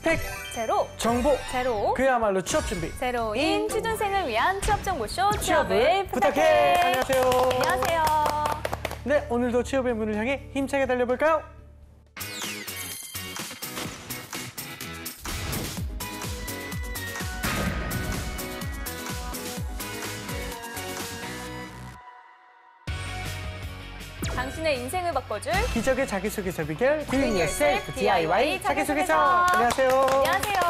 스펙 제로, 정보 제로, 그야말로 취업 준비 제로인 취준생을 위한 취업정보쇼 취업을 부탁해. 안녕하세요. 안녕하세요. 네, 오늘도 취업의 문을 향해 힘차게 달려볼까요? 당신의 인생을 바꿔줄 기적의 자기소개서 비결 Doing Yourself DIY 자기소개서. 안녕하세요. 안녕하세요.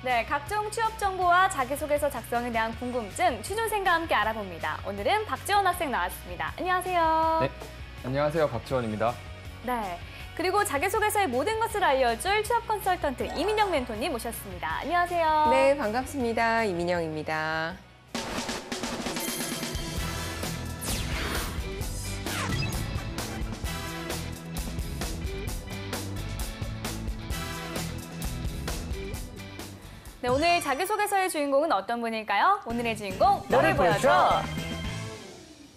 네, 각종 취업 정보와 자기소개서 작성에 대한 궁금증 취준생과 함께 알아봅니다. 오늘은 박지원 학생 나왔습니다. 안녕하세요. 네, 안녕하세요. 박지원입니다. 네, 그리고 자기소개서의 모든 것을 알려줄 취업 컨설턴트 이민영 멘토님 모셨습니다. 안녕하세요. 네, 반갑습니다. 이민영입니다. 네, 오늘 자기소개서의 주인공은 어떤 분일까요? 오늘의 주인공 너를 보여줘!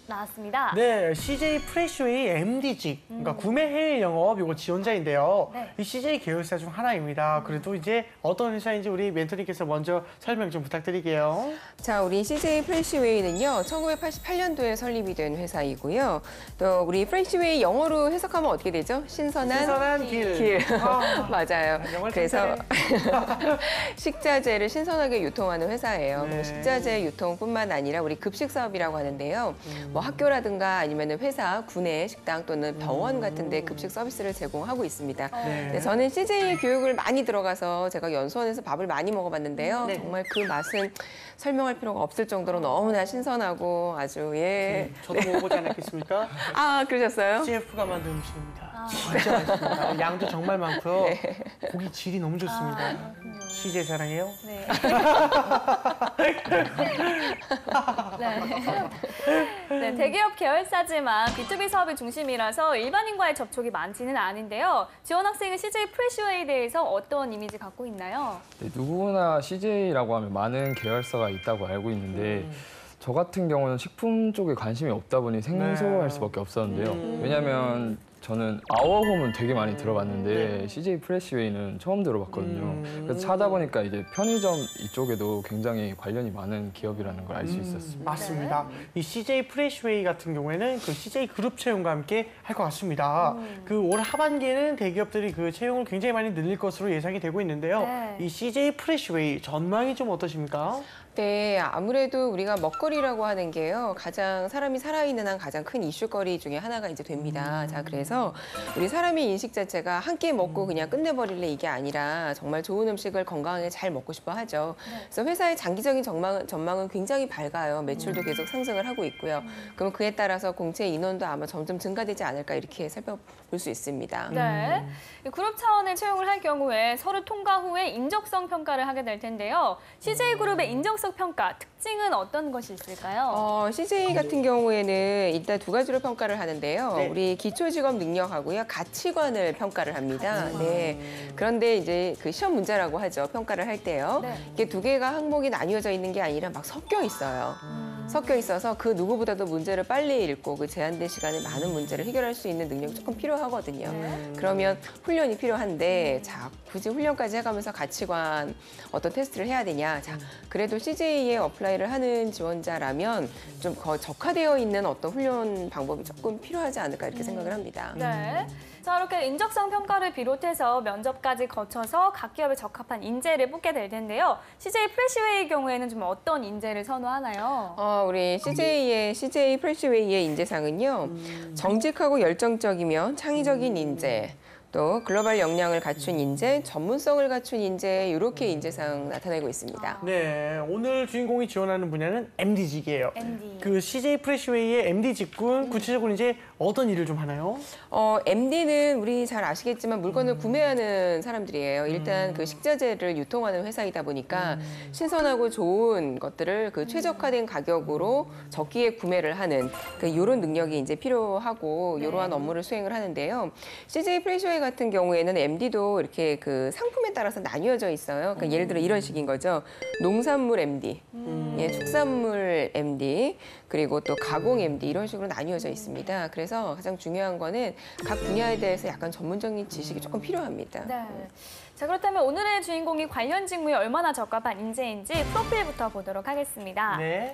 나왔습니다. 네, CJ 프레시웨이 MD직, 그러니까 구매 해외 영업 이거 지원자인데요. 네. 이 CJ 계열사 중 하나입니다. 그래도 이제 어떤 회사인지 우리 멘토님께서 먼저 설명 좀 부탁드릴게요. 자, 우리 CJ 프레시웨이는요, 1988년도에 설립이 된 회사이고요. 또 우리 프레시웨이 영어로 해석하면 어떻게 되죠? 신선한 길. 맞아요. 그래서 식자재를 신선하게 유통하는 회사예요. 네. 식자재 유통뿐만 아니라 우리 급식 사업이라고 하는데요. 뭐 학교라든가 아니면 회사, 구내, 식당 또는 병원 같은 데 급식 서비스를 제공하고 있습니다. 네. 네, 저는 CJ 교육을 많이 들어가서 제가 연수원에서 밥을 많이 먹어봤는데요. 네. 정말 그 맛은 설명할 필요가 없을 정도로 너무나 신선하고 아주 저도 먹어보지 않았겠습니까? 아, 그러셨어요? CF가 만든 음식입니다. 진짜 맛있습니다. 양도 정말 많고요. 고기 질이 너무 좋습니다. CJ 사랑해요. 네. 네, 대기업 계열사지만 B2B 사업이 중심이라서 일반인과의 접촉이 많지는 않은데요. 지원 학생은 CJ 프레시웨이에 대해서 어떤 이미지 갖고 있나요? 네, 누구나 CJ라고 하면 많은 계열사가 있다고 알고 있는데 저 같은 경우는 식품 쪽에 관심이 없다 보니 생소할 수밖에 없었는데요. 왜냐하면 저는 아워홈은 되게 많이 들어봤는데 CJ 프레시웨이는 처음 들어봤거든요. 그래서 찾아보니까 이제 편의점 이쪽에도 굉장히 관련이 많은 기업이라는 걸 알 수 있었습니다. 맞습니다. 이 CJ 프레시웨이 같은 경우에는 그 CJ 그룹 채용과 함께 할 것 같습니다. 그 올 하반기에는 대기업들이 그 채용을 굉장히 많이 늘릴 것으로 예상이 되고 있는데요. 네. 이 CJ 프레시웨이 전망이 좀 어떠십니까? 네, 아무래도 우리가 먹거리라고 하는 게요. 가장 사람이 살아있는 한 가장 큰 이슈거리 중에 하나가 이제 됩니다. 자, 그래서 우리 사람의 인식 자체가 한 끼 먹고 그냥 끝내버릴래 이게 아니라 정말 좋은 음식을 건강하게 잘 먹고 싶어 하죠. 그래서 회사의 장기적인 전망은 굉장히 밝아요. 매출도 계속 상승을 하고 있고요. 그럼 그에 따라서 공채 인원도 아마 점점 증가되지 않을까 이렇게 살펴볼 수 있습니다. 네. 이 그룹 차원의 채용을 할 경우에 서류 통과 후에 인적성 평가를 하게 될 텐데요. CJ그룹의 인적성 평가 특징은 어떤 것이 있을까요? CJ 같은 경우에는 일단 두 가지로 평가를 하는데요. 네. 우리 기초직업 능력하고요. 가치관을 평가를 합니다. 네. 그런데 이제 그 시험 문제라고 하죠. 평가를 할 때요. 네. 이게 두 개가 항목이 나뉘어져 있는 게 아니라 막 섞여 있어요. 섞여 있어서 그 누구보다도 문제를 빨리 읽고 그 제한된 시간에 많은 문제를 해결할 수 있는 능력이 조금 필요하거든요. 그러면 훈련이 필요한데 자, 굳이 훈련까지 해가면서 가치관 어떤 테스트를 해야 되냐. 자, 그래도 CJ에 어플라이를 하는 지원자라면 좀 적화되어 있는 어떤 훈련 방법이 조금 필요하지 않을까 이렇게 생각을 합니다. 네. 자, 이렇게 인적성 평가를 비롯해서 면접까지 거쳐서 각 기업에 적합한 인재를 뽑게 될 텐데요. CJ 프레시웨이의 경우에는 좀 어떤 인재를 선호하나요? 우리 CJ 프레시웨이의 인재상은요. 정직하고 열정적이며 창의적인 인재, 또 글로벌 역량을 갖춘 인재, 전문성을 갖춘 인재 이렇게 인재상 나타내고 있습니다. 네, 오늘 주인공이 지원하는 분야는 MD직이에요. MD. 그 CJ 프레시웨이의 MD직군 구체적으로 이제 어떤 일을 좀 하나요? MD는 우리 잘 아시겠지만 물건을 구매하는 사람들이에요. 일단 그 식자재를 유통하는 회사이다 보니까 신선하고 좋은 것들을 그 최적화된 가격으로 적기에 구매를 하는 그 이런 능력이 이제 필요하고 이러한 업무를 수행을 하는데요. CJ 프레시웨이 CJ 같은 경우에는 MD도 이렇게 그 상품에 따라서 나뉘어져 있어요. 그러니까 예를 들어 이런 식인 거죠. 농산물 MD, 예, 축산물 MD, 그리고 또 가공 MD 이런 식으로 나뉘어져 있습니다. 그래서 가장 중요한 거는 각 분야에 대해서 약간 전문적인 지식이 조금 필요합니다. 네. 자, 그렇다면 오늘의 주인공이 관련 직무에 얼마나 적합한 인재인지 프로필부터 보도록 하겠습니다. 네.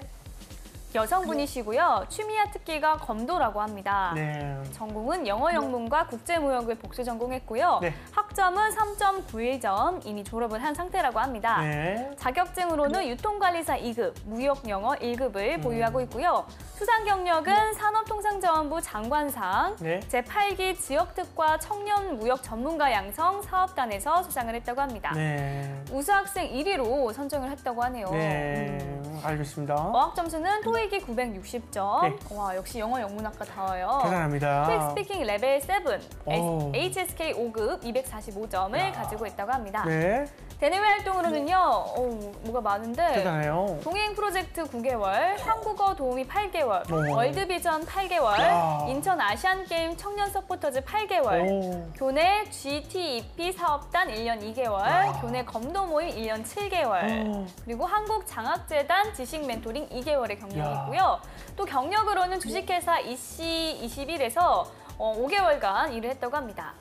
여성분이시고요. 취미와 특기가 검도라고 합니다. 네. 전공은 영어 영문과 국제무역을 복수 전공했고요. 네. 학점은 3.91점, 이미 졸업을 한 상태라고 합니다. 네. 자격증으로는 유통관리사 2급, 무역영어 1급을 보유하고 있고요. 수상 경력은 산업통상자원부 장관상, 네. 제8기 지역특화 청년 무역 전문가 양성 사업단에서 수상을 했다고 합니다. 네. 우수학생 1위로 선정을 했다고 하네요. 네. 알겠습니다. 어학 점수는 토익이 960점. 네. 와, 역시 영어 영문학과다워요. 대단합니다. 토익 스피킹 레벨 7, 오. HSK 5급 245점을 가지고 있다고 합니다. 네. 대내외 활동으로는요, 뭐가 많은데 대단해요. 동행 프로젝트 9개월, 한국어 도우미 8개월, 오. 월드비전 8개월, 야. 인천 아시안게임 청년 서포터즈 8개월, 오. 교내 GTEP 사업단 1년 2개월, 교내 검도 모임 1년 7개월, 오. 그리고 한국장학재단 지식 멘토링 2개월의 경력이 야. 있고요. 또 경력으로는 주식회사 EC21에서 5개월간 일을 했다고 합니다.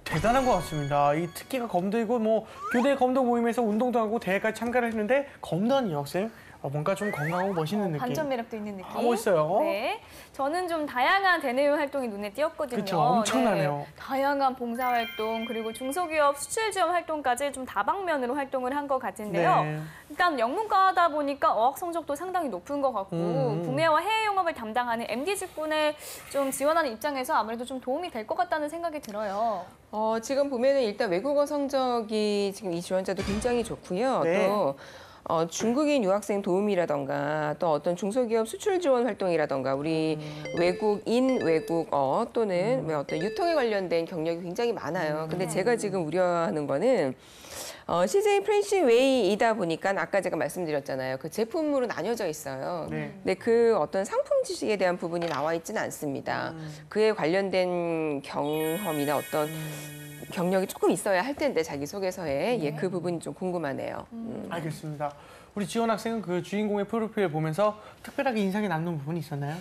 대단한 것 같습니다. 이 특기가 검도이고 뭐 교대 검도 모임에서 운동도 하고 대회까지 참가를 했는데 검도한 이 학생 뭔가 좀 건강하고 멋있는 느낌. 반전 매력도 있는 느낌. 아, 멋있어요. 네, 저는 좀 다양한 대내외 활동이 눈에 띄었거든요. 그쵸, 엄청나네요. 네, 다양한 봉사활동 그리고 중소기업 수출 지원 활동까지 좀 다방면으로 활동을 한 것 같은데요. 네. 일단 영문과다 보니까 어학 성적도 상당히 높은 것 같고 국내와 해외 영업을 담당하는 MD 직군에 좀 지원하는 입장에서 아무래도 좀 도움이 될 것 같다는 생각이 들어요. 지금 보면은 일단 외국어 성적이 지금 이 지원자도 굉장히 좋고요. 네. 또 중국인 유학생 도움이라던가 또 어떤 중소기업 수출 지원 활동이라던가 우리 외국인 외국어 또는 어떤 유통에 관련된 경력이 굉장히 많아요. 근데 제가 지금 우려하는 거는 CJ 프레시웨이이다 보니까 아까 제가 말씀드렸잖아요. 그 제품으로 나뉘어져 있어요. 네. 근데 그 어떤 상품 지식에 대한 부분이 나와 있지는 않습니다. 그에 관련된 경험이나 어떤 경력이 조금 있어야 할 텐데 자기소개서에 예, 그 부분이 좀 궁금하네요. 알겠습니다. 우리 지원 학생은 그 주인공의 프로필을 보면서 특별하게 인상에 남는 부분이 있었나요?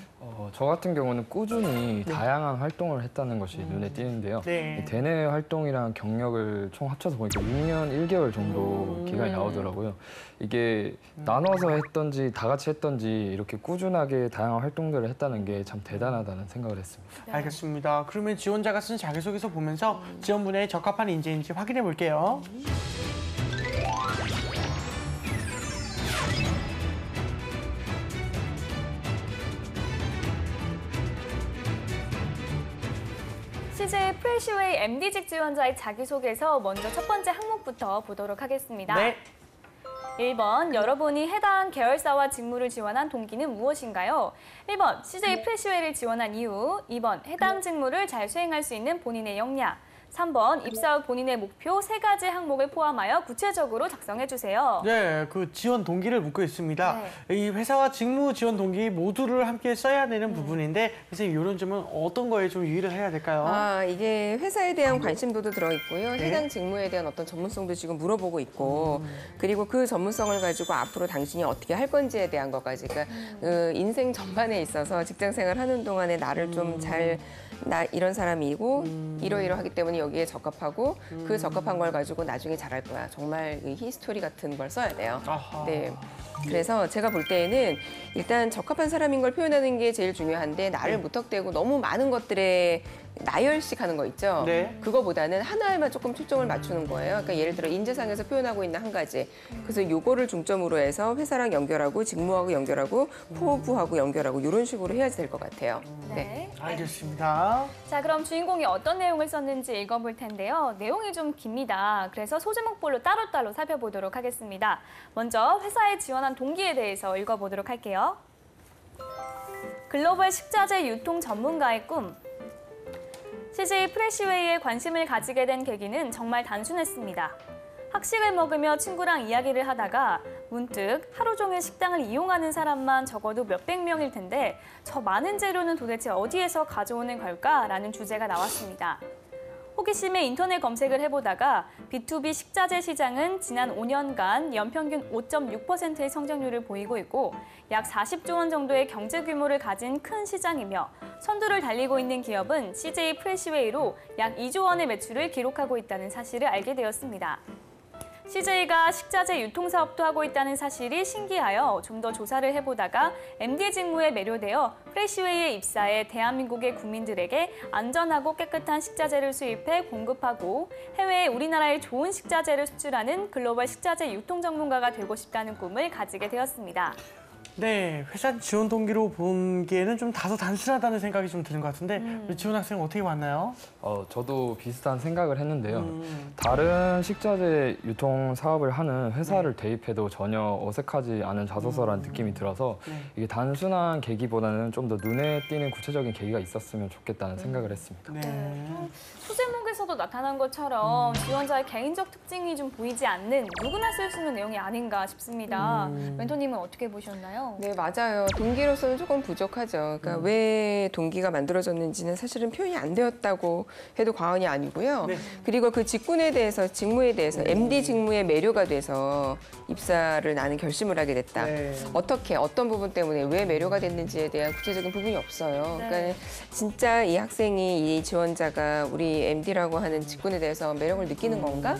저 같은 경우는 꾸준히 다양한 활동을 했다는 것이 눈에 띄는데요. 네. 이 대내외 활동이랑 경력을 총 합쳐서 보니까 6년 1개월 정도 기간이 나오더라고요. 이게 나눠서 했던지 다 같이 했던지 이렇게 꾸준하게 다양한 활동들을 했다는 게 참 대단하다는 생각을 했습니다. 알겠습니다. 그러면 지원자가 쓴 자기소개서 보면서 지원분에 적합한 인재인지 확인해 볼게요. CJ 프레시웨이 MD직 지원자의 자기소개서 먼저 첫 번째 항목부터 보도록 하겠습니다. 네. 1번, 여러분이 해당 계열사와 직무를 지원한 동기는 무엇인가요? 1번, CJ 프레시웨이를 지원한 이유. 2번, 해당 직무를 잘 수행할 수 있는 본인의 역량. 3번, 입사 후 본인의 목표 3가지 항목을 포함하여 구체적으로 작성해 주세요. 네, 그 지원 동기를 묻고 있습니다. 이 회사와 직무 지원 동기 모두를 함께 써야 되는 부분인데 선생님 이런 점은 어떤 거에 좀 유의를 해야 될까요? 이게 회사에 대한 관심도도 들어있고요. 해당 직무에 대한 어떤 전문성도 지금 물어보고 있고 그리고 그 전문성을 가지고 앞으로 당신이 어떻게 할 건지에 대한 것까지 그러니까 인생 전반에 있어서 직장생활 하는 동안에 나를 좀 잘 나 이런 사람이고 이러이러하기 때문에 여기에 적합하고 그 적합한 걸 가지고 나중에 잘할 거야. 정말 이 히스토리 같은 걸 써야 돼요. 아하. 네. 그래서 제가 볼 때에는 일단 적합한 사람인 걸 표현하는 게 제일 중요한데 나를 무턱대고 너무 많은 것들에 나열식하는 거 있죠. 네. 그거보다는 하나에만 조금 초점을 맞추는 거예요. 그러니까 예를 들어 인재상에서 표현하고 있는 한 가지. 그래서 요거를 중점으로 해서 회사랑 연결하고 직무하고 연결하고 포부하고 연결하고 이런 식으로 해야지 될 것 같아요. 네. 알겠습니다. 자, 그럼 주인공이 어떤 내용을 썼는지 읽어볼 텐데요. 내용이 좀 깁니다. 그래서 소제목별로 따로따로 살펴보도록 하겠습니다. 먼저 회사에 지원한 동기에 대해서 읽어보도록 할게요. 글로벌 식자재 유통 전문가의 꿈. CJ 프레시웨이에 관심을 가지게 된 계기는 정말 단순했습니다. 학식을 먹으며 친구랑 이야기를 하다가 문득 하루 종일 식당을 이용하는 사람만 적어도 몇백 명일 텐데 저 많은 재료는 도대체 어디에서 가져오는 걸까라는 주제가 나왔습니다. 호기심에 인터넷 검색을 해보다가 B2B 식자재 시장은 지난 5년간 연평균 5.6%의 성장률을 보이고 있고 약 40조 원 정도의 경제 규모를 가진 큰 시장이며 선두를 달리고 있는 기업은 CJ 프레시웨이로 약 2조 원의 매출을 기록하고 있다는 사실을 알게 되었습니다. CJ가 식자재 유통사업도 하고 있다는 사실이 신기하여 좀 더 조사를 해보다가 MD 직무에 매료되어 프레시웨이에 입사해 대한민국의 국민들에게 안전하고 깨끗한 식자재를 수입해 공급하고 해외에 우리나라의 좋은 식자재를 수출하는 글로벌 식자재 유통 전문가가 되고 싶다는 꿈을 가지게 되었습니다. 네, 회사 지원 동기로 보기에는 좀 다소 단순하다는 생각이 좀 드는 것 같은데 우리 지원 학생은 어떻게 봤나요? 저도 비슷한 생각을 했는데요. 다른 식자재 유통 사업을 하는 회사를 대입해도 전혀 어색하지 않은 자소서라는 느낌이 들어서 이게 단순한 계기보다는 좀 더 눈에 띄는 구체적인 계기가 있었으면 좋겠다는 생각을 했습니다. 네. 소제목에서도 나타난 것처럼 지원자의 개인적 특징이 좀 보이지 않는 누구나 쓸 수 있는 내용이 아닌가 싶습니다. 멘토님은 어떻게 보셨나요? 네, 맞아요. 동기로서는 조금 부족하죠. 그러니까 왜 동기가 만들어졌는지는 사실은 표현이 안 되었다고 해도 과언이 아니고요. 네. 그리고 그 직무에 대해서 MD 직무에 매료가 돼서 입사를 나는 결심을 하게 됐다. 네. 어떻게, 어떤 부분 때문에 왜 매료가 됐는지에 대한 구체적인 부분이 없어요. 네. 그러니까 진짜 이 학생이, 이 지원자가 우리 MD라고 하는 직군에 대해서 매력을 느끼는 건가?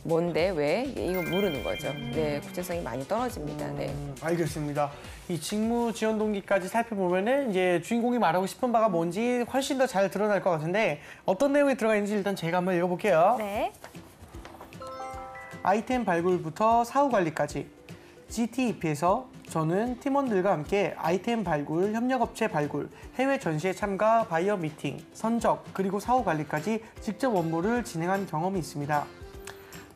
뭔데, 왜? 이거 모르는 거죠. 네, 구체성이 많이 떨어집니다. 네. 알겠습니다. 이 직무 지원 동기까지 살펴보면은 이제 주인공이 말하고 싶은 바가 뭔지 훨씬 더 잘 드러날 것 같은데 어떤 내용이 들어가 있는지 일단 제가 한번 읽어볼게요. 네. 아이템 발굴부터 사후 관리까지 GTEP에서 저는 팀원들과 함께 아이템 발굴, 협력업체 발굴, 해외 전시에 참가, 바이어 미팅, 선적, 그리고 사후 관리까지 직접 업무를 진행한 경험이 있습니다.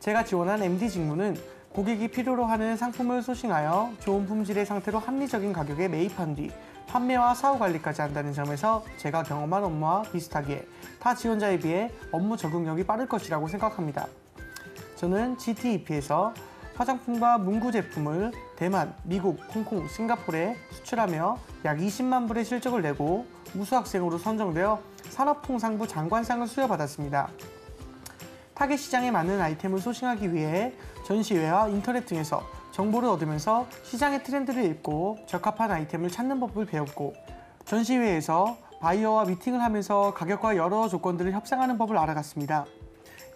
제가 지원한 MD 직무는 고객이 필요로 하는 상품을 소싱하여 좋은 품질의 상태로 합리적인 가격에 매입한 뒤 판매와 사후 관리까지 한다는 점에서 제가 경험한 업무와 비슷하기에 타 지원자에 비해 업무 적응력이 빠를 것이라고 생각합니다. 저는 GTEP에서 화장품과 문구 제품을 대만, 미국, 홍콩, 싱가포르에 수출하며 약 20만 불의 실적을 내고 우수학생으로 선정되어 산업통상부 장관상을 수여받았습니다. 타겟 시장에 맞는 아이템을 소싱하기 위해 전시회와 인터넷 등에서 정보를 얻으면서 시장의 트렌드를 읽고 적합한 아이템을 찾는 법을 배웠고 전시회에서 바이어와 미팅을 하면서 가격과 여러 조건들을 협상하는 법을 알아갔습니다.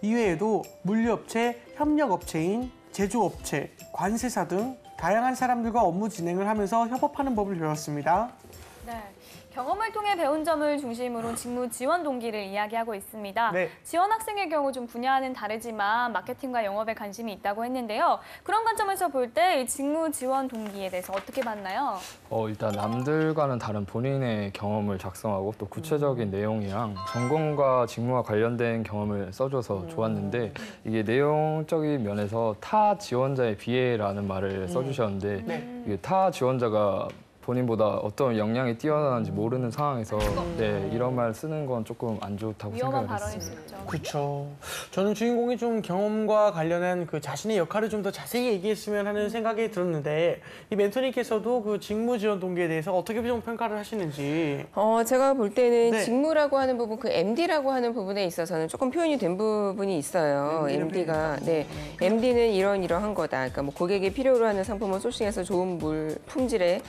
이외에도 물류업체, 협력업체인 제조업체, 관세사 등 다양한 사람들과 업무 진행을 하면서 협업하는 법을 배웠습니다. 네. 경험을 통해 배운 점을 중심으로 직무 지원 동기를 이야기하고 있습니다. 네. 지원 학생의 경우 좀 분야는 다르지만 마케팅과 영업에 관심이 있다고 했는데요. 그런 관점에서 볼 때 직무 지원 동기에 대해서 어떻게 봤나요? 일단 남들과는 다른 본인의 경험을 작성하고 또 구체적인 내용이랑 전공과 직무와 관련된 경험을 써줘서 좋았는데 이게 내용적인 면에서 타 지원자에 비해라는 말을 써주셨는데 네. 이게 타 지원자가 본인보다 어떤 역량이 뛰어나는지 모르는 상황에서 네, 이런 말 쓰는 건 조금 안 좋다고 위험한 생각을 발언일 수 했습니다. 있죠. 그렇죠. 저는 주인공이 좀 경험과 관련한 그 자신의 역할을 좀 더 자세히 얘기했으면 하는 생각이 들었는데 이 멘토님께서도 그 직무 지원 동기에 대해서 어떻게 좀 평가를 하시는지. 제가 볼 때는 네. 직무라고 하는 부분, 그 MD라고 하는 부분에 있어서는 조금 표현이 된 부분이 있어요. MD가, 네. MD는 이러한 거다. 그러니까 뭐 고객이 필요로 하는 상품을 소싱해서 좋은 품질의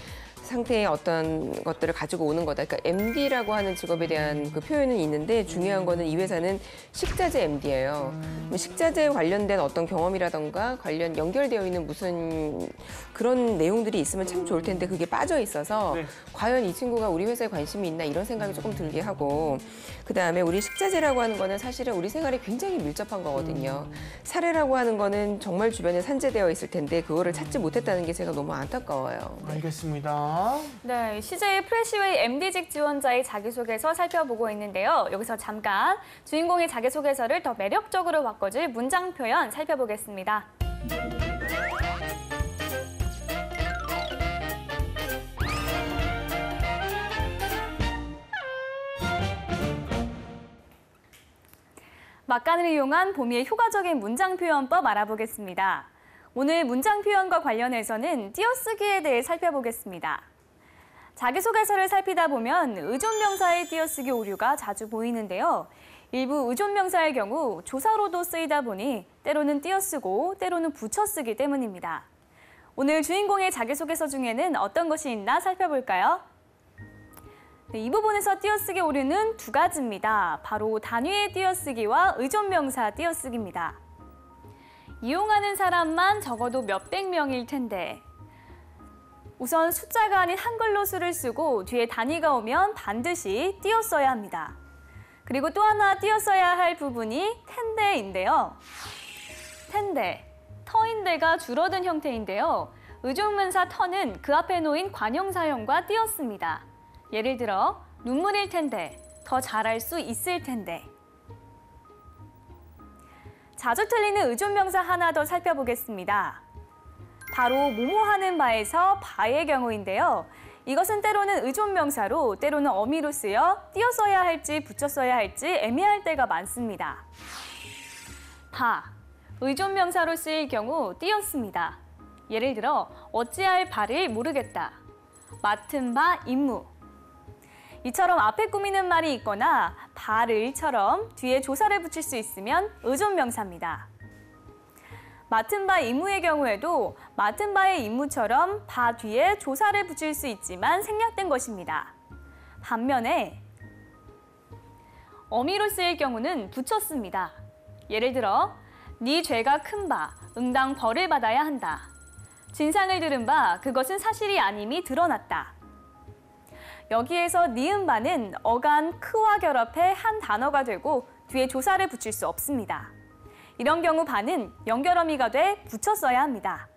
상태의 어떤 것들을 가지고 오는 거다. 그러니까 MD라고 하는 직업에 대한 그 표현은 있는데 중요한 거는 이 회사는 식자재 MD예요. 식자재에 관련된 어떤 경험이라던가 관련 연결되어 있는 무슨 그런 내용들이 있으면 참 좋을 텐데 그게 빠져 있어서 네. 과연 이 친구가 우리 회사에 관심이 있나 이런 생각이 조금 들게 하고 그다음에 우리 식자재라고 하는 거는 사실은 우리 생활에 굉장히 밀접한 거거든요. 사례라고 하는 거는 정말 주변에 산재되어 있을 텐데 그거를 찾지 못했다는 게 제가 너무 안타까워요. 알겠습니다. 네, CJ 프레시웨이 MD직 지원자의 자기소개서 살펴보고 있는데요. 여기서 잠깐 주인공의 자기소개서를 더 매력적으로 바꿔줄 문장 표현 살펴보겠습니다. 막간을 이용한 보미의 효과적인 문장 표현법 알아보겠습니다. 오늘 문장 표현과 관련해서는 띄어쓰기에 대해 살펴보겠습니다. 자기소개서를 살피다 보면 의존명사의 띄어쓰기 오류가 자주 보이는데요. 일부 의존명사의 경우 조사로도 쓰이다 보니 때로는 띄어쓰고 때로는 붙여쓰기 때문입니다. 오늘 주인공의 자기소개서 중에는 어떤 것이 있나 살펴볼까요? 네, 이 부분에서 띄어쓰기 오류는 두 가지입니다. 바로 단위의 띄어쓰기와 의존명사 띄어쓰기입니다. 이용하는 사람만 적어도 몇백 명일 텐데 우선 숫자가 아닌 한글로 수를 쓰고 뒤에 단위가 오면 반드시 띄어써야 합니다. 그리고 또 하나 띄어써야 할 부분이 텐데인데요. 텐데, 터인데가 줄어든 형태인데요. 의존명사 터는 그 앞에 놓인 관용사형과 띄었습니다. 예를 들어 눈물일 텐데, 더 잘할 수 있을 텐데. 자주 틀리는 의존명사 하나 더 살펴보겠습니다. 바로 뭐뭐하는 바에서 바의 경우인데요. 이것은 때로는 의존명사로 때로는 어미로 쓰여 띄어써야 할지 붙여써야 할지 애매할 때가 많습니다. 바, 의존명사로 쓰일 경우 띄었습니다. 예를 들어 어찌할 바를 모르겠다. 맡은 바 임무. 이처럼 앞에 꾸미는 말이 있거나 바를처럼 뒤에 조사를 붙일 수 있으면 의존명사입니다. 맡은 바 임무의 경우에도 맡은 바의 임무처럼 바 뒤에 조사를 붙일 수 있지만 생략된 것입니다. 반면에 어미로 쓰일 경우는 붙였습니다. 예를 들어 네 죄가 큰 바, 응당 벌을 받아야 한다. 진상을 들은 바, 그것은 사실이 아님이 드러났다. 여기에서 니은 바는 어간 크와 결합해 한 단어가 되고 뒤에 조사를 붙일 수 없습니다. 이런 경우 바는 연결어미가 돼 붙였어야 합니다.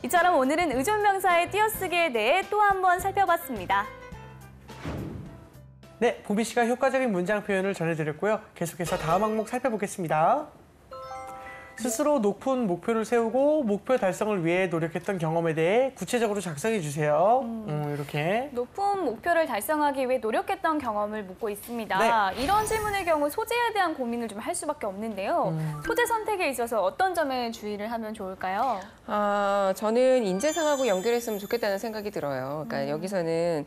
이처럼 오늘은 의존명사의 띄어쓰기에 대해 또 한 번 살펴봤습니다. 네, 보미 씨가 효과적인 문장 표현을 전해드렸고요. 계속해서 다음 항목 살펴보겠습니다. 스스로 높은 목표를 세우고 목표 달성을 위해 노력했던 경험에 대해 구체적으로 작성해 주세요. 이렇게. 높은 목표를 달성하기 위해 노력했던 경험을 묻고 있습니다. 네. 이런 질문의 경우 소재에 대한 고민을 좀 할 수밖에 없는데요. 소재 선택에 있어서 어떤 점에 주의를 하면 좋을까요? 저는 인재상하고 연결했으면 좋겠다는 생각이 들어요. 그러니까 여기서는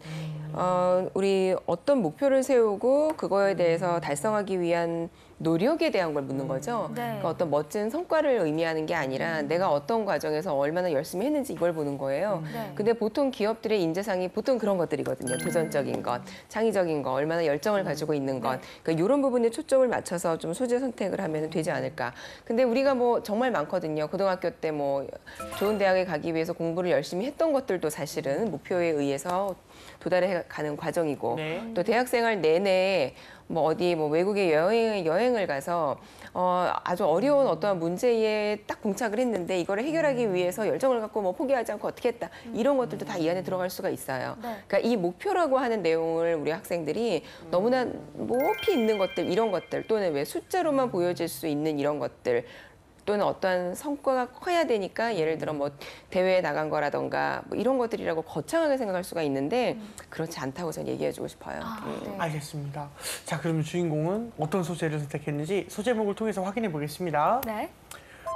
우리 어떤 목표를 세우고 그거에 대해서 달성하기 위한 노력에 대한 걸 묻는 거죠. 네. 그러니까 어떤 멋진 성과를 의미하는 게 아니라 내가 어떤 과정에서 얼마나 열심히 했는지 이걸 보는 거예요. 네. 근데 보통 기업들의 인재상이 보통 그런 것들이거든요. 도전적인 것, 창의적인 것, 얼마나 열정을 가지고 있는 것. 그러니까 이런 부분에 초점을 맞춰서 좀 소재 선택을 하면 되지 않을까. 근데 우리가 뭐 정말 많거든요. 고등학교 때 뭐 좋은 대학에 가기 위해서 공부를 열심히 했던 것들도 사실은 목표에 의해서 도달해 가는 과정이고 네. 또 대학생활 내내 뭐 어디 뭐 외국에 여행을 가서 아주 어려운 어떠한 문제에 딱 봉착을 했는데 이거를 해결하기 위해서 열정을 갖고 뭐 포기하지 않고 어떻게 했다 이런 것들도 다 이 안에 들어갈 수가 있어요. 네. 그러니까 이 목표라고 하는 내용을 우리 학생들이 너무나 높이 있는 것들 이런 것들 또는 왜 숫자로만 보여질 수 있는 이런 것들 또는 어떠한 성과가 커야 되니까 예를 들어 뭐 대회에 나간 거라던가 뭐 이런 것들이라고 거창하게 생각할 수가 있는데 그렇지 않다고 저는 얘기해주고 싶어요. 네. 알겠습니다. 자, 그러면 주인공은 어떤 소재를 선택했는지 소제목을 통해서 확인해 보겠습니다. 네.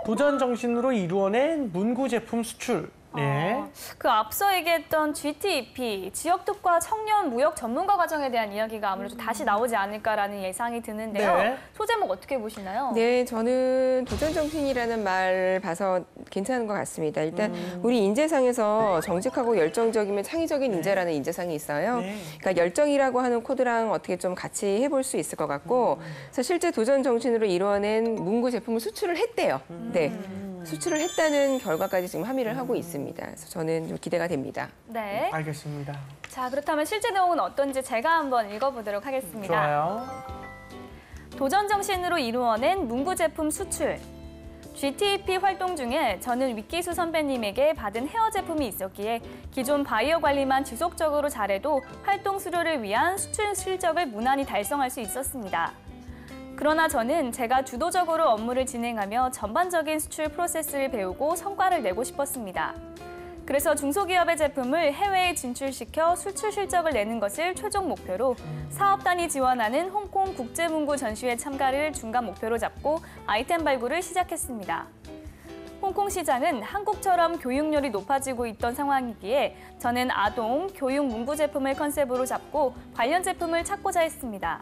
도전 정신으로 이루어낸 문구 제품 수출. 네. 그 앞서 얘기했던 GTEP, 지역특화 청년 무역 전문가 과정에 대한 이야기가 아무래도 다시 나오지 않을까라는 예상이 드는데요. 네. 소제목 어떻게 보시나요? 네, 저는 도전정신이라는 말 봐서 괜찮은 것 같습니다. 일단 우리 인재상에서 정직하고 열정적이면 창의적인 인재라는 인재상이 있어요. 네. 그러니까 열정이라고 하는 코드랑 어떻게 좀 같이 해볼 수 있을 것 같고 그래서 실제 도전정신으로 이루어낸 문구 제품을 수출을 했대요. 네. 수출을 했다는 결과까지 지금 함의를 하고 있습니다. 그래서 저는 좀 기대가 됩니다. 네. 알겠습니다. 자, 그렇다면 실제 내용은 어떤지 제가 한번 읽어보도록 하겠습니다. 좋아요. 도전 정신으로 이루어낸 문구 제품 수출. GTEP 활동 중에 저는 위키수 선배님에게 받은 헤어 제품이 있었기에 기존 바이오 관리만 지속적으로 잘해도 활동 수료를 위한 수출 실적을 무난히 달성할 수 있었습니다. 그러나 저는 제가 주도적으로 업무를 진행하며 전반적인 수출 프로세스를 배우고 성과를 내고 싶었습니다. 그래서 중소기업의 제품을 해외에 진출시켜 수출 실적을 내는 것을 최종 목표로 사업 단위 지원하는 홍콩 국제문구 전시회 참가를 중간 목표로 잡고 아이템 발굴을 시작했습니다. 홍콩 시장은 한국처럼 교육열이 높아지고 있던 상황이기에 저는 아동, 교육 문구 제품을 컨셉으로 잡고 관련 제품을 찾고자 했습니다.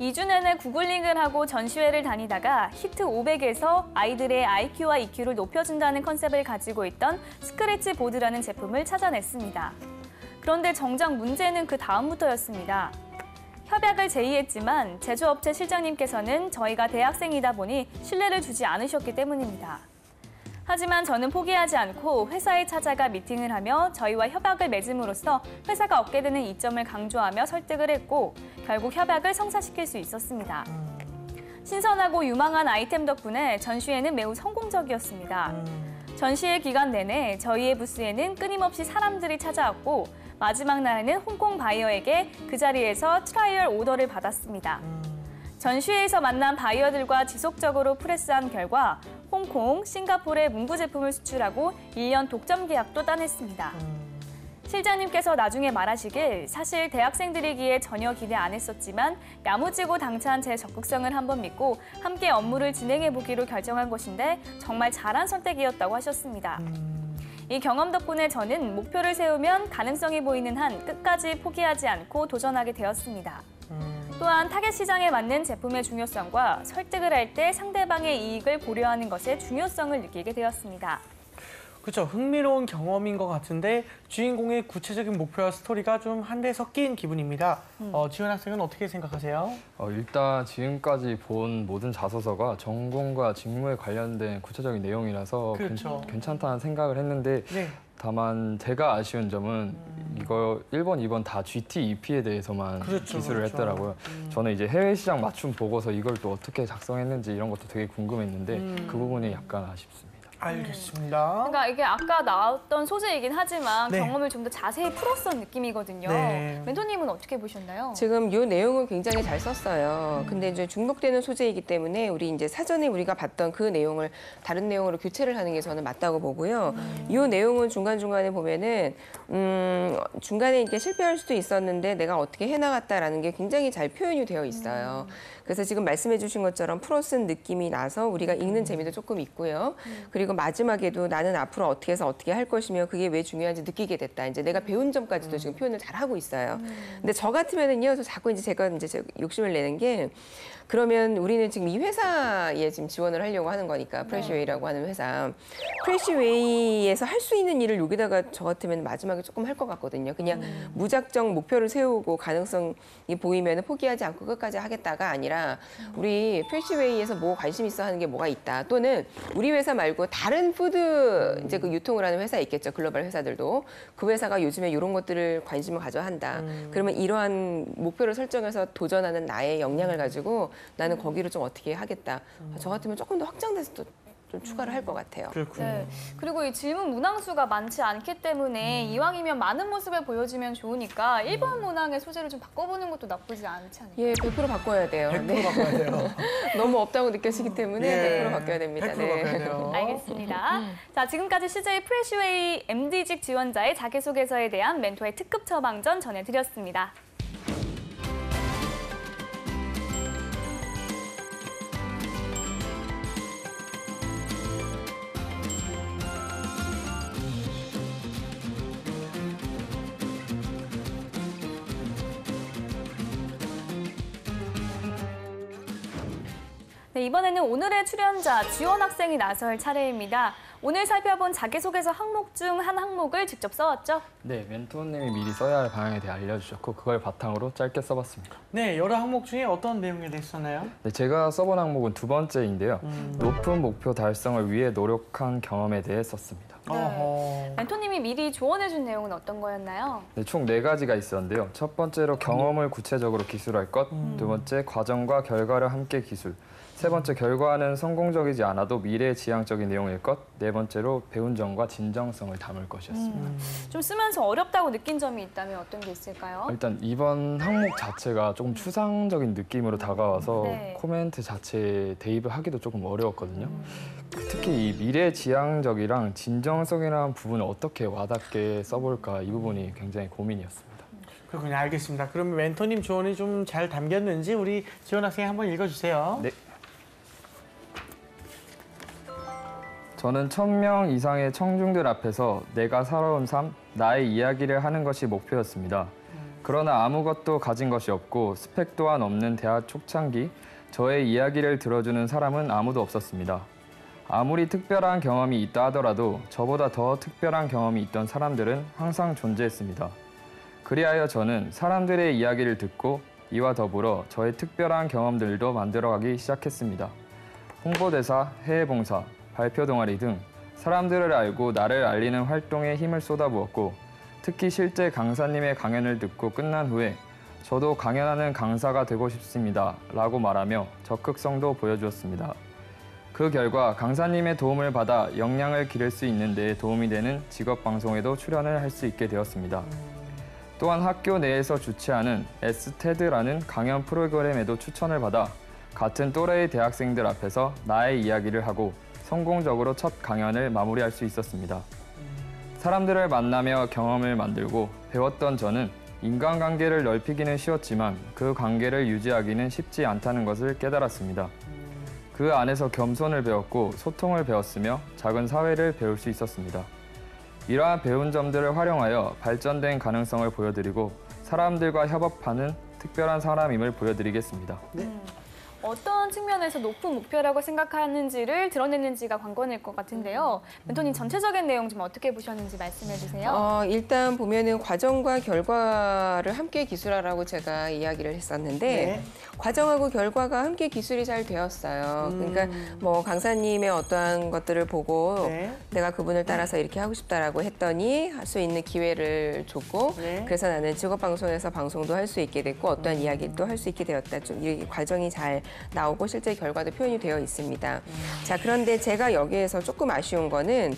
2주 내내 구글링을 하고 전시회를 다니다가 히트 500에서 아이들의 IQ와 EQ를 높여준다는 컨셉을 가지고 있던 스크래치 보드라는 제품을 찾아냈습니다. 그런데 정작 문제는 그 다음부터였습니다. 협약을 제의했지만 제조업체 실장님께서는 저희가 대학생이다 보니 신뢰를 주지 않으셨기 때문입니다. 하지만 저는 포기하지 않고 회사에 찾아가 미팅을 하며 저희와 협약을 맺음으로써 회사가 얻게 되는 이점을 강조하며 설득을 했고 결국 협약을 성사시킬 수 있었습니다. 신선하고 유망한 아이템 덕분에 전시회는 매우 성공적이었습니다. 전시회 기간 내내 저희의 부스에는 끊임없이 사람들이 찾아왔고 마지막 날에는 홍콩 바이어에게 그 자리에서 트라이얼 오더를 받았습니다. 전시회에서 만난 바이어들과 지속적으로 프레스한 결과 홍콩, 싱가포르에 문구 제품을 수출하고 1년 독점 계약도 따냈습니다. 실장님께서 나중에 말하시길 사실 대학생들이기에 전혀 기대 안 했었지만 야무지고 당찬 제 적극성을 한번 믿고 함께 업무를 진행해보기로 결정한 것인데 정말 잘한 선택이었다고 하셨습니다. 이 경험 덕분에 저는 목표를 세우면 가능성이 보이는 한 끝까지 포기하지 않고 도전하게 되었습니다. 또한 타겟 시장에 맞는 제품의 중요성과 설득을 할 때 상대방의 이익을 고려하는 것의 중요성을 느끼게 되었습니다. 그렇죠. 흥미로운 경험인 것 같은데 주인공의 구체적인 목표와 스토리가 좀 한데 섞인 기분입니다. 지원 학생은 어떻게 생각하세요? 일단 지금까지 본 모든 자소서가 전공과 직무에 관련된 구체적인 내용이라서 그렇죠. 괜찮다는 생각을 했는데 네. 다만 제가 아쉬운 점은 이거 1번, 2번 다 GT, EP에 대해서만 그렇죠, 기술을 그렇죠. 했더라고요. 저는 이제 해외 시장 맞춤 보고서 이걸 또 어떻게 작성했는지 이런 것도 되게 궁금했는데 그 부분이 약간 아쉽습니다. 알겠습니다. 그러니까 이게 아까 나왔던 소재이긴 하지만 네. 경험을 좀 더 자세히 풀었던 느낌이거든요. 네. 멘토님은 어떻게 보셨나요? 지금 이 내용은 굉장히 잘 썼어요. 근데 이제 중복되는 소재이기 때문에 우리 이제 사전에 우리가 봤던 그 내용을 다른 내용으로 교체를 하는 게 저는 맞다고 보고요. 이 내용은 중간중간에 보면은 중간에 이렇게 실패할 수도 있었는데 내가 어떻게 해나갔다라는 게 굉장히 잘 표현이 되어 있어요. 그래서 지금 말씀해 주신 것처럼 풀어 쓴 느낌이 나서 우리가 읽는 재미도 조금 있고요. 그리고 마지막에도 나는 앞으로 어떻게 해서 어떻게 할 것이며 그게 왜 중요한지 느끼게 됐다. 이제 내가 배운 점까지도 지금 표현을 잘 하고 있어요. 근데 저 같으면은요, 저 자꾸 이제 제가 욕심을 내는 게 그러면 우리는 지금 이 회사에 지금 지원을 하려고 하는 거니까 프레시웨이라고 하는 회사. 프레시웨이에서 할 수 있는 일을 여기다가 저 같으면 마지막에 조금 할 것 같거든요. 그냥 무작정 목표를 세우고 가능성이 보이면 포기하지 않고 끝까지 하겠다가 아니라 우리 프레시웨이에서 뭐 관심 있어 하는 게 뭐가 있다. 또는 우리 회사 말고 다른 푸드 이제 그 유통을 하는 회사 있겠죠. 글로벌 회사들도. 그 회사가 요즘에 이런 것들을 관심을 가져 한다. 그러면 이러한 목표를 설정해서 도전하는 나의 역량을 가지고 나는 거기를 좀 어떻게 하겠다. 저 같으면 조금 더 확장돼서 또 좀 추가를 할 것 같아요. 그렇군요. 네. 그리고 이 질문 문항수가 많지 않기 때문에 이왕이면 많은 모습을 보여주면 좋으니까 1번 문항의 소재를 좀 바꿔보는 것도 나쁘지 않지 않을까요? 예, 100% 바꿔야 돼요. 100% 바꿔야 돼요. 너무 없다고 느껴지기 때문에 예, 100% 바꿔야 됩니다. 100% 바꿔야 돼요. 알겠습니다. 자, 지금까지 CJ 프레시웨이 MD직 지원자의 자기소개서에 대한 멘토의 특급 처방전 전해드렸습니다. 네, 이번에는 오늘의 출연자 지원 학생이 나설 차례입니다. 오늘 살펴본 자기소개서 항목 중 한 항목을 직접 써왔죠? 네, 멘토님이 미리 써야 할 방향에 대해 알려주셨고 그걸 바탕으로 짧게 써봤습니다. 네, 여러 항목 중에 어떤 내용에 대해 썼나요? 네, 제가 써본 항목은 두 번째인데요. 높은 목표 달성을 위해 노력한 경험에 대해 썼습니다. 어허. 멘토님이 미리 조언해준 내용은 어떤 거였나요? 네, 총 4가지가 있었는데요. 첫 번째로 경험을 구체적으로 기술할 것, 두 번째 과정과 결과를 함께 기술, 세 번째 결과는 성공적이지 않아도 미래지향적인 내용일 것, 네 번째로 배운 점과 진정성을 담을 것이었습니다. 좀 쓰면서 어렵다고 느낀 점이 있다면 어떤 게 있을까요? 일단 이번 항목 자체가 조금 추상적인 느낌으로 다가와서 네. 코멘트 자체에 대입을 하기도 조금 어려웠거든요. 특히 이 미래지향적이랑 진정성이라는 부분을 어떻게 와닿게 써볼까 이 부분이 굉장히 고민이었습니다. 그렇군요. 알겠습니다. 그러면 멘토님 조언이 좀 잘 담겼는지 우리 지원 학생 한번 읽어주세요. 네. 저는 1000명 이상의 청중들 앞에서 내가 살아온 삶, 나의 이야기를 하는 것이 목표였습니다. 그러나 아무것도 가진 것이 없고 스펙 또한 없는 대학 초창기 저의 이야기를 들어주는 사람은 아무도 없었습니다. 아무리 특별한 경험이 있다 하더라도 저보다 더 특별한 경험이 있던 사람들은 항상 존재했습니다. 그리하여 저는 사람들의 이야기를 듣고 이와 더불어 저의 특별한 경험들도 만들어가기 시작했습니다. 홍보대사, 해외봉사, 발표 동아리 등 사람들을 알고 나를 알리는 활동에 힘을 쏟아부었고 특히 실제 강사님의 강연을 듣고 끝난 후에 저도 강연하는 강사가 되고 싶습니다 라고 말하며 적극성도 보여주었습니다. 그 결과 강사님의 도움을 받아 역량을 기를 수 있는 데 도움이 되는 직업방송에도 출연을 할 수 있게 되었습니다. 또한 학교 내에서 주최하는 STED라는 강연 프로그램에도 추천을 받아 같은 또래의 대학생들 앞에서 나의 이야기를 하고 성공적으로 첫 강연을 마무리할 수 있었습니다. 사람들을 만나며 경험을 만들고 배웠던 저는 인간관계를 넓히기는 쉬웠지만 그 관계를 유지하기는 쉽지 않다는 것을 깨달았습니다. 그 안에서 겸손을 배웠고 소통을 배웠으며 작은 사회를 배울 수 있었습니다. 이러한 배운 점들을 활용하여 발전된 가능성을 보여드리고 사람들과 협업하는 특별한 사람임을 보여드리겠습니다. 어떤 측면에서 높은 목표라고 생각하는지를 드러냈는지가 관건일 것 같은데요. 멘토님 전체적인 내용 좀 어떻게 보셨는지 말씀해 주세요. 일단 보면은 과정과 결과를 함께 기술하라고 제가 이야기를 했었는데 네. 과정하고 결과가 함께 기술이 잘 되었어요. 그러니까 뭐 강사님의 어떠한 것들을 보고 네. 내가 그분을 따라서 이렇게 하고 싶다라고 했더니 할 수 있는 기회를 줬고 네. 그래서 나는 직업방송에서 방송도 할 수 있게 됐고 어떠한 이야기도 할 수 있게 되었다. 좀 이 과정이 잘 나오고 실제 결과도 표현이 되어 있습니다. 자, 그런데 제가 여기에서 조금 아쉬운 거는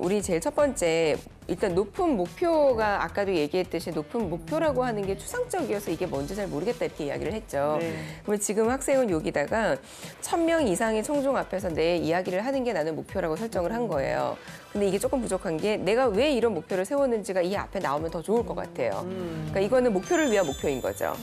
우리 제일 첫 번째 일단 높은 목표가 아까도 얘기했듯이 높은 목표라고 하는 게 추상적이어서 이게 뭔지 잘 모르겠다 이렇게 이야기를 했죠. 네. 그럼 지금 학생은 여기다가 1000명 이상의 청중 앞에서 내 이야기를 하는 게 나는 목표라고 설정을 한 거예요. 근데 이게 조금 부족한 게 내가 왜 이런 목표를 세웠는지가 이 앞에 나오면 더 좋을 것 같아요. 그러니까 이거는 목표를 위한 목표인 거죠.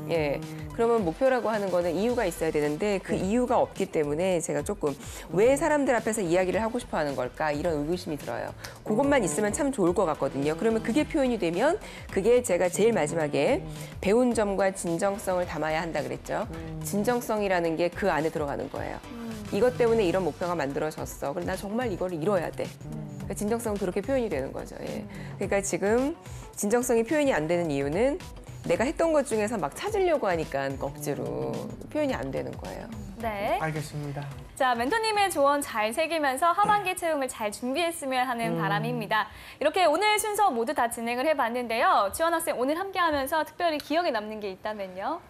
예. 그러면 목표라고 하는 거는 이유가 있어야 되는데 그 이유가 없기 때문에 제가 조금 왜 사람들 앞에서 이야기를 하고 싶어 하는 걸까 이런 의구심이 들어요. 그것만 있으면 참 좋을 것 같거든요. 그러면 그게 표현이 되면 그게 제가 제일 마지막에 배운 점과 진정성을 담아야 한다 그랬죠. 진정성이라는 게 그 안에 들어가는 거예요. 이것 때문에 이런 목표가 만들어졌어. 그럼 나 정말 이거를 이뤄야 돼. 그러니까 진정성은 그렇게 표현이 되는 거죠. 예. 그러니까 지금 진정성이 표현이 안 되는 이유는 내가 했던 것 중에서 막 찾으려고 하니까 억지로 표현이 안 되는 거예요. 네. 알겠습니다. 자, 멘토님의 조언 잘 새기면서 하반기 채용을 잘 준비했으면 하는 바람입니다. 이렇게 오늘 순서 모두 다 진행을 해봤는데요. 지원 학생 오늘 함께하면서 특별히 기억에 남는 게 있다면요?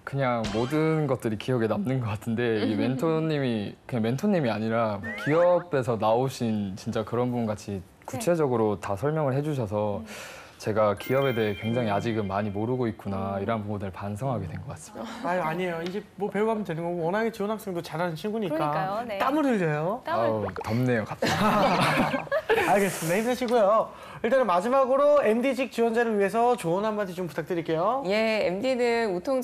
그냥 모든 것들이 기억에 남는 것 같은데 이 멘토님이 그냥 멘토님이 아니라 기업에서 나오신 진짜 그런 분 같이 구체적으로 다 설명을 해주셔서 제가 기업에 대해 굉장히 아직은 많이 모르고 있구나 이런 부분을 반성하게 된 것 같습니다. 아니에요. 이제 뭐 배워가면 되는 거고 워낙에 지원 학생도 잘하는 친구니까 그러니까요, 네. 땀을 흘려요. 아우, 덥네요, 갑자기. 알겠습니다. 힘내시고요. 일단은 마지막으로 MD직 지원자를 위해서 조언 한마디 좀 부탁드릴게요. 예, MD는 유통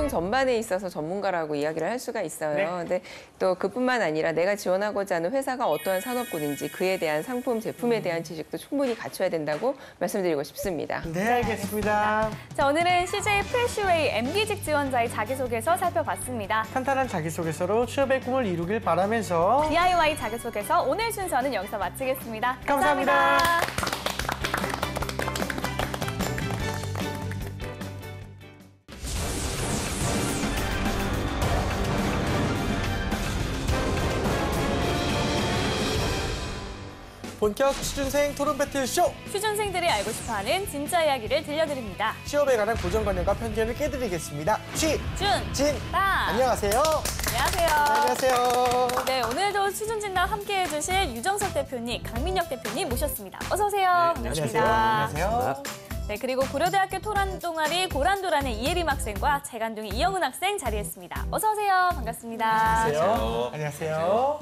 전반에 있어서 전문가라고 이야기를 할 수가 있어요. 네. 근데 또 그뿐만 아니라 내가 지원하고자 하는 회사가 어떠한 산업군인지 그에 대한 상품, 제품에 대한 지식도 충분히 갖춰야 된다고 말씀드리고 싶습니다. 네, 알겠습니다. 자, 오늘은 CJ 프레시웨이 MD직 지원자의 자기소개서 살펴봤습니다. 탄탄한 자기소개서로 취업의 꿈을 이루길 바라면서 DIY 자기소개서 오늘 순서는 여기서 마치겠습니다. 감사합니다. 본격 취준생 토론 배틀쇼! 취준생들이 알고 싶어하는 진짜 이야기를 들려드립니다. 취업에 관한 고정관념과 편견을 깨드리겠습니다. 준! 딱! 안녕하세요. 안녕하세요. 안녕하세요. 네, 오늘도 취준진단 함께해 주실 유정석 대표님, 강민혁 대표님 모셨습니다. 어서 오세요. 반갑습니다. 안녕하세요. 네, 그리고 고려대학교 토란 동아리 고란도란의 이예림 학생과 재간둥이 이영은 학생 자리했습니다. 어서 오세요. 반갑습니다. 안녕하세요. 안녕하세요.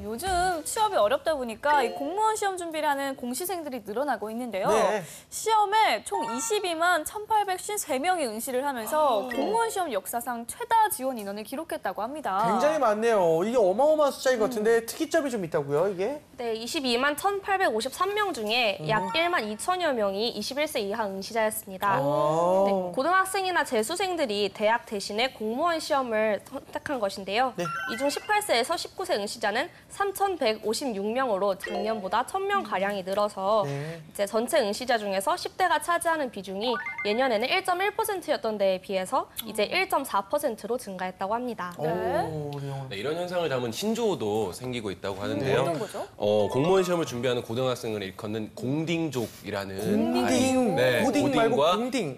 요즘 취업이 어렵다 보니까 이 공무원 시험 준비를 하는 공시생들이 늘어나고 있는데요. 네. 시험에 총 22만 1,853명이 응시를 하면서 공무원 시험 역사상 최다 지원 인원을 기록했다고 합니다. 굉장히 많네요. 이게 어마어마한 숫자인 것 같은데 특이점이 좀 있다고요, 이게? 네, 22만 1,853명 중에 약 1만 2천여 명이 21세 이하 응시자였습니다. 오. 네, 고등학생이나 재수생들이 대학 대신에 공무원 시험을 선택한 것인데요. 네. 이 중 18세에서 19세 응시자는 3,156명으로 작년보다 1,000명 가량이 늘어서 네. 이제 전체 응시자 중에서 10대가 차지하는 비중이 예년에는 1.1%였던 데에 비해서 이제 1.4%로 증가했다고 합니다. 오, 네. 네, 이런 현상을 담은 신조어도 생기고 있다고 하는데요. 어떤 거죠? 공무원 시험을 준비하는 고등학생을 일컫는 공딩족이라는 공딩. 고딩 말고 공딩.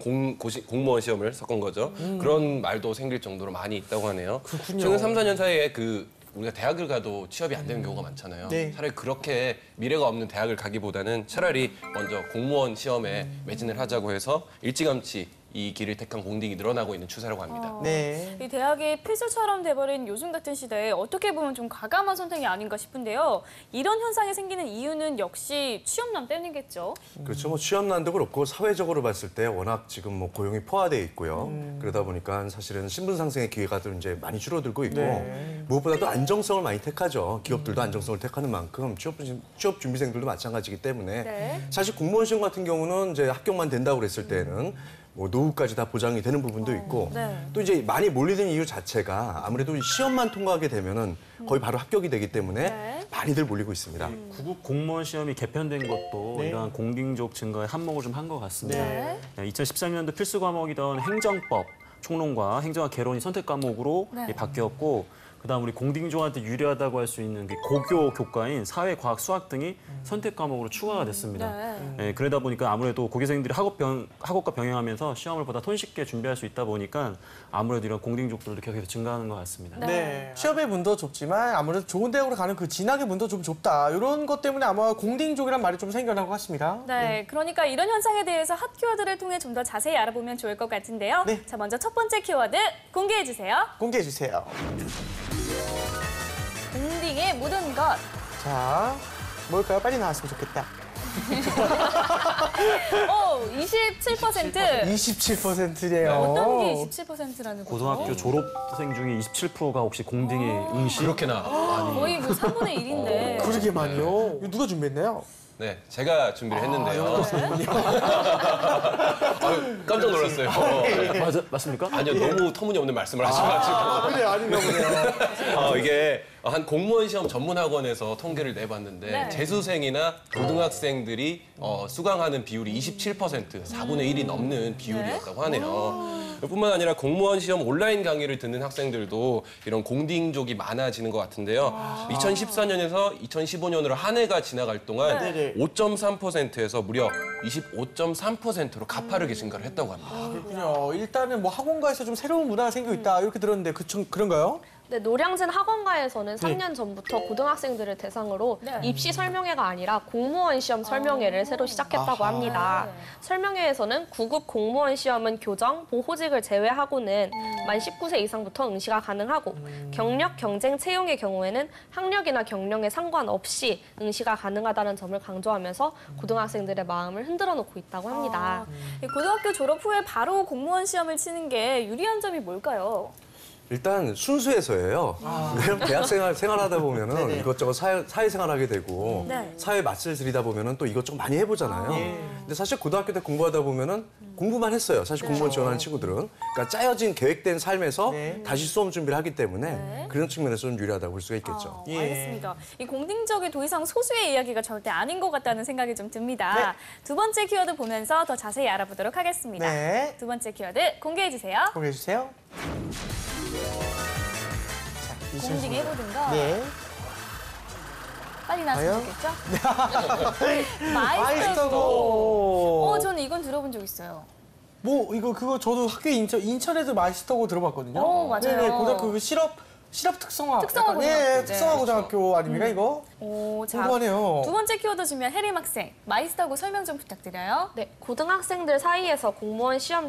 공무원 시험을 섞은 거죠. 그런 말도 생길 정도로 많이 있다고 하네요. 그렇군요. 최근 3, 4년 사이에 우리가 대학을 가도 취업이 안 되는 경우가 많잖아요. 네. 차라리 그렇게 미래가 없는 대학을 가기보다는 차라리 먼저 공무원 시험에 매진을 하자고 해서 일찌감치 이 길을 택한 공딩이 늘어나고 있는 추세라고 합니다. 네. 이 대학이 필수처럼 돼버린 요즘 같은 시대에 어떻게 보면 좀 과감한 선택이 아닌가 싶은데요. 이런 현상이 생기는 이유는 역시 취업난 때문이겠죠. 그렇죠. 뭐 취업난도 그렇고 사회적으로 봤을 때 워낙 지금 뭐 고용이 포화돼 있고요. 그러다 보니까 사실은 신분 상승의 기회가 좀 이제 많이 줄어들고 있고 네. 무엇보다도 안정성을 많이 택하죠. 기업들도 안정성을 택하는 만큼 취업 준비생들도 마찬가지이기 때문에 네. 사실 공무원 시험 같은 경우는 이제 합격만 된다고 그랬을 때는 뭐 노후까지 다 보장이 되는 부분도 있고 네. 또 이제 많이 몰리는 이유 자체가 아무래도 시험만 통과하게 되면은 거의 바로 합격이 되기 때문에 네. 많이들 몰리고 있습니다. 구급 공무원 시험이 개편된 것도 네. 이러한 공딩족 증가에 한몫을 좀 한 것 같습니다. 네. 2013년도 필수 과목이던 행정법, 총론과 행정학 개론이 선택 과목으로 네. 바뀌었고 그다음 우리 공딩족한테 유리하다고 할 수 있는 고교 교과인 사회, 과학, 수학 등이 선택 과목으로 추가가 됐습니다. 네. 그러다 보니까 아무래도 고교생들이 학업과 병행하면서 시험을 보다 손쉽게 준비할 수 있다 보니까 아무래도 이런 공딩족들도 계속해서 증가하는 것 같습니다. 네. 취업의 문도 좁지만 아무래도 좋은 대학으로 가는 그 진학의 문도 좀 좁다. 이런 것 때문에 아마 공딩족이란 말이 좀 생겨난 것 같습니다. 네, 그러니까 이런 현상에 대해서 핫 키워드를 통해 좀 더 자세히 알아보면 좋을 것 같은데요. 네. 자, 먼저 첫 번째 키워드 공개해 주세요. 공개해 주세요. 공딩의 모든 것. 자, 뭘까요? 빨리 나왔으면 좋겠다. 27%. 27%네요. 어떤 게 27%라는 거죠? 고등학교 졸업생 중에 27%가 혹시 공딩에 응시? 그렇게나 많이. 거의 뭐 3분의 1인데. 그러게 많이요. 이거 누가 준비했나요? 네, 제가 준비를 했는데요. 아유, 깜짝 놀랐어요. 맞습니까? 아니요, 너무 터무니없는 말씀을 하셔가지고. 그래, 아닌가 보네요. 이게 한 공무원 시험 전문 학원에서 통계를 내봤는데 네. 재수생이나 고등학생들이 수강하는 비율이 27%, 4분의 1이 넘는 비율이었다고 하네요. 뿐만 아니라 공무원 시험 온라인 강의를 듣는 학생들도 이런 공딩족이 많아지는 것 같은데요. 2014년에서 2015년으로 한 해가 지나갈 동안 네네. 5.3%에서 무려 25.3%로 가파르게 증가를 했다고 합니다. 그렇군요. 일단은 뭐 학원가에서 좀 새로운 문화가 생기고 있다. 이렇게 들었는데 그런가요? 네, 노량진 학원가에서는 3년 전부터 고등학생들을 대상으로 네. 입시 설명회가 아니라 공무원 시험 설명회를 새로 시작했다고 합니다. 네. 설명회에서는 9급 공무원 시험은 교정, 보호직을 제외하고는 만 19세 이상부터 응시가 가능하고 경력, 경쟁, 채용의 경우에는 학력이나 경력에 상관없이 응시가 가능하다는 점을 강조하면서 고등학생들의 마음을 흔들어 놓고 있다고 합니다. 이 고등학교 졸업 후에 바로 공무원 시험을 치는 게 유리한 점이 뭘까요? 일단 순수해서예요. 왜냐면 대학 생활하다 보면은 네네. 이것저것 사회생활하게 되고 네. 사회 맛을 들이다 보면은 또 이것저것 많이 해보잖아요. 근데 사실 고등학교 때 공부하다 보면은 공부만 했어요. 사실 공무원 지원하는 친구들은. 그러니까 짜여진 계획된 삶에서 네. 다시 수험 준비를 하기 때문에 네. 그런 측면에서 좀 유리하다고 볼 수가 있겠죠. 예. 알겠습니다. 이 공딩적이 더 이상 소수의 이야기가 절대 아닌 것 같다는 생각이 좀 듭니다. 네. 두 번째 키워드 보면서 더 자세히 알아보도록 하겠습니다. 네. 두 번째 키워드 공개해 주세요. 공개해 주세요. 자, 공딩 해보든가. 네. 빨리 나왔으면 과연? 좋겠죠? 마이스터고. 저는 이건 들어본 적 있어요. 뭐 그거 저도 학교 인천에도 마이스터고 들어봤거든요. 맞아요. 네네, 고등학교 그 실업 특성화. 특성화 약간, 고등학교. 예, 네. 특성화 고등학교 아닙니까 이거? 자, 궁금하네요. 두 번째 키워드 주면 혜림 학생, 마이스터고 설명 좀 부탁드려요. 네, 고등학생들 사이에서 공무원 시험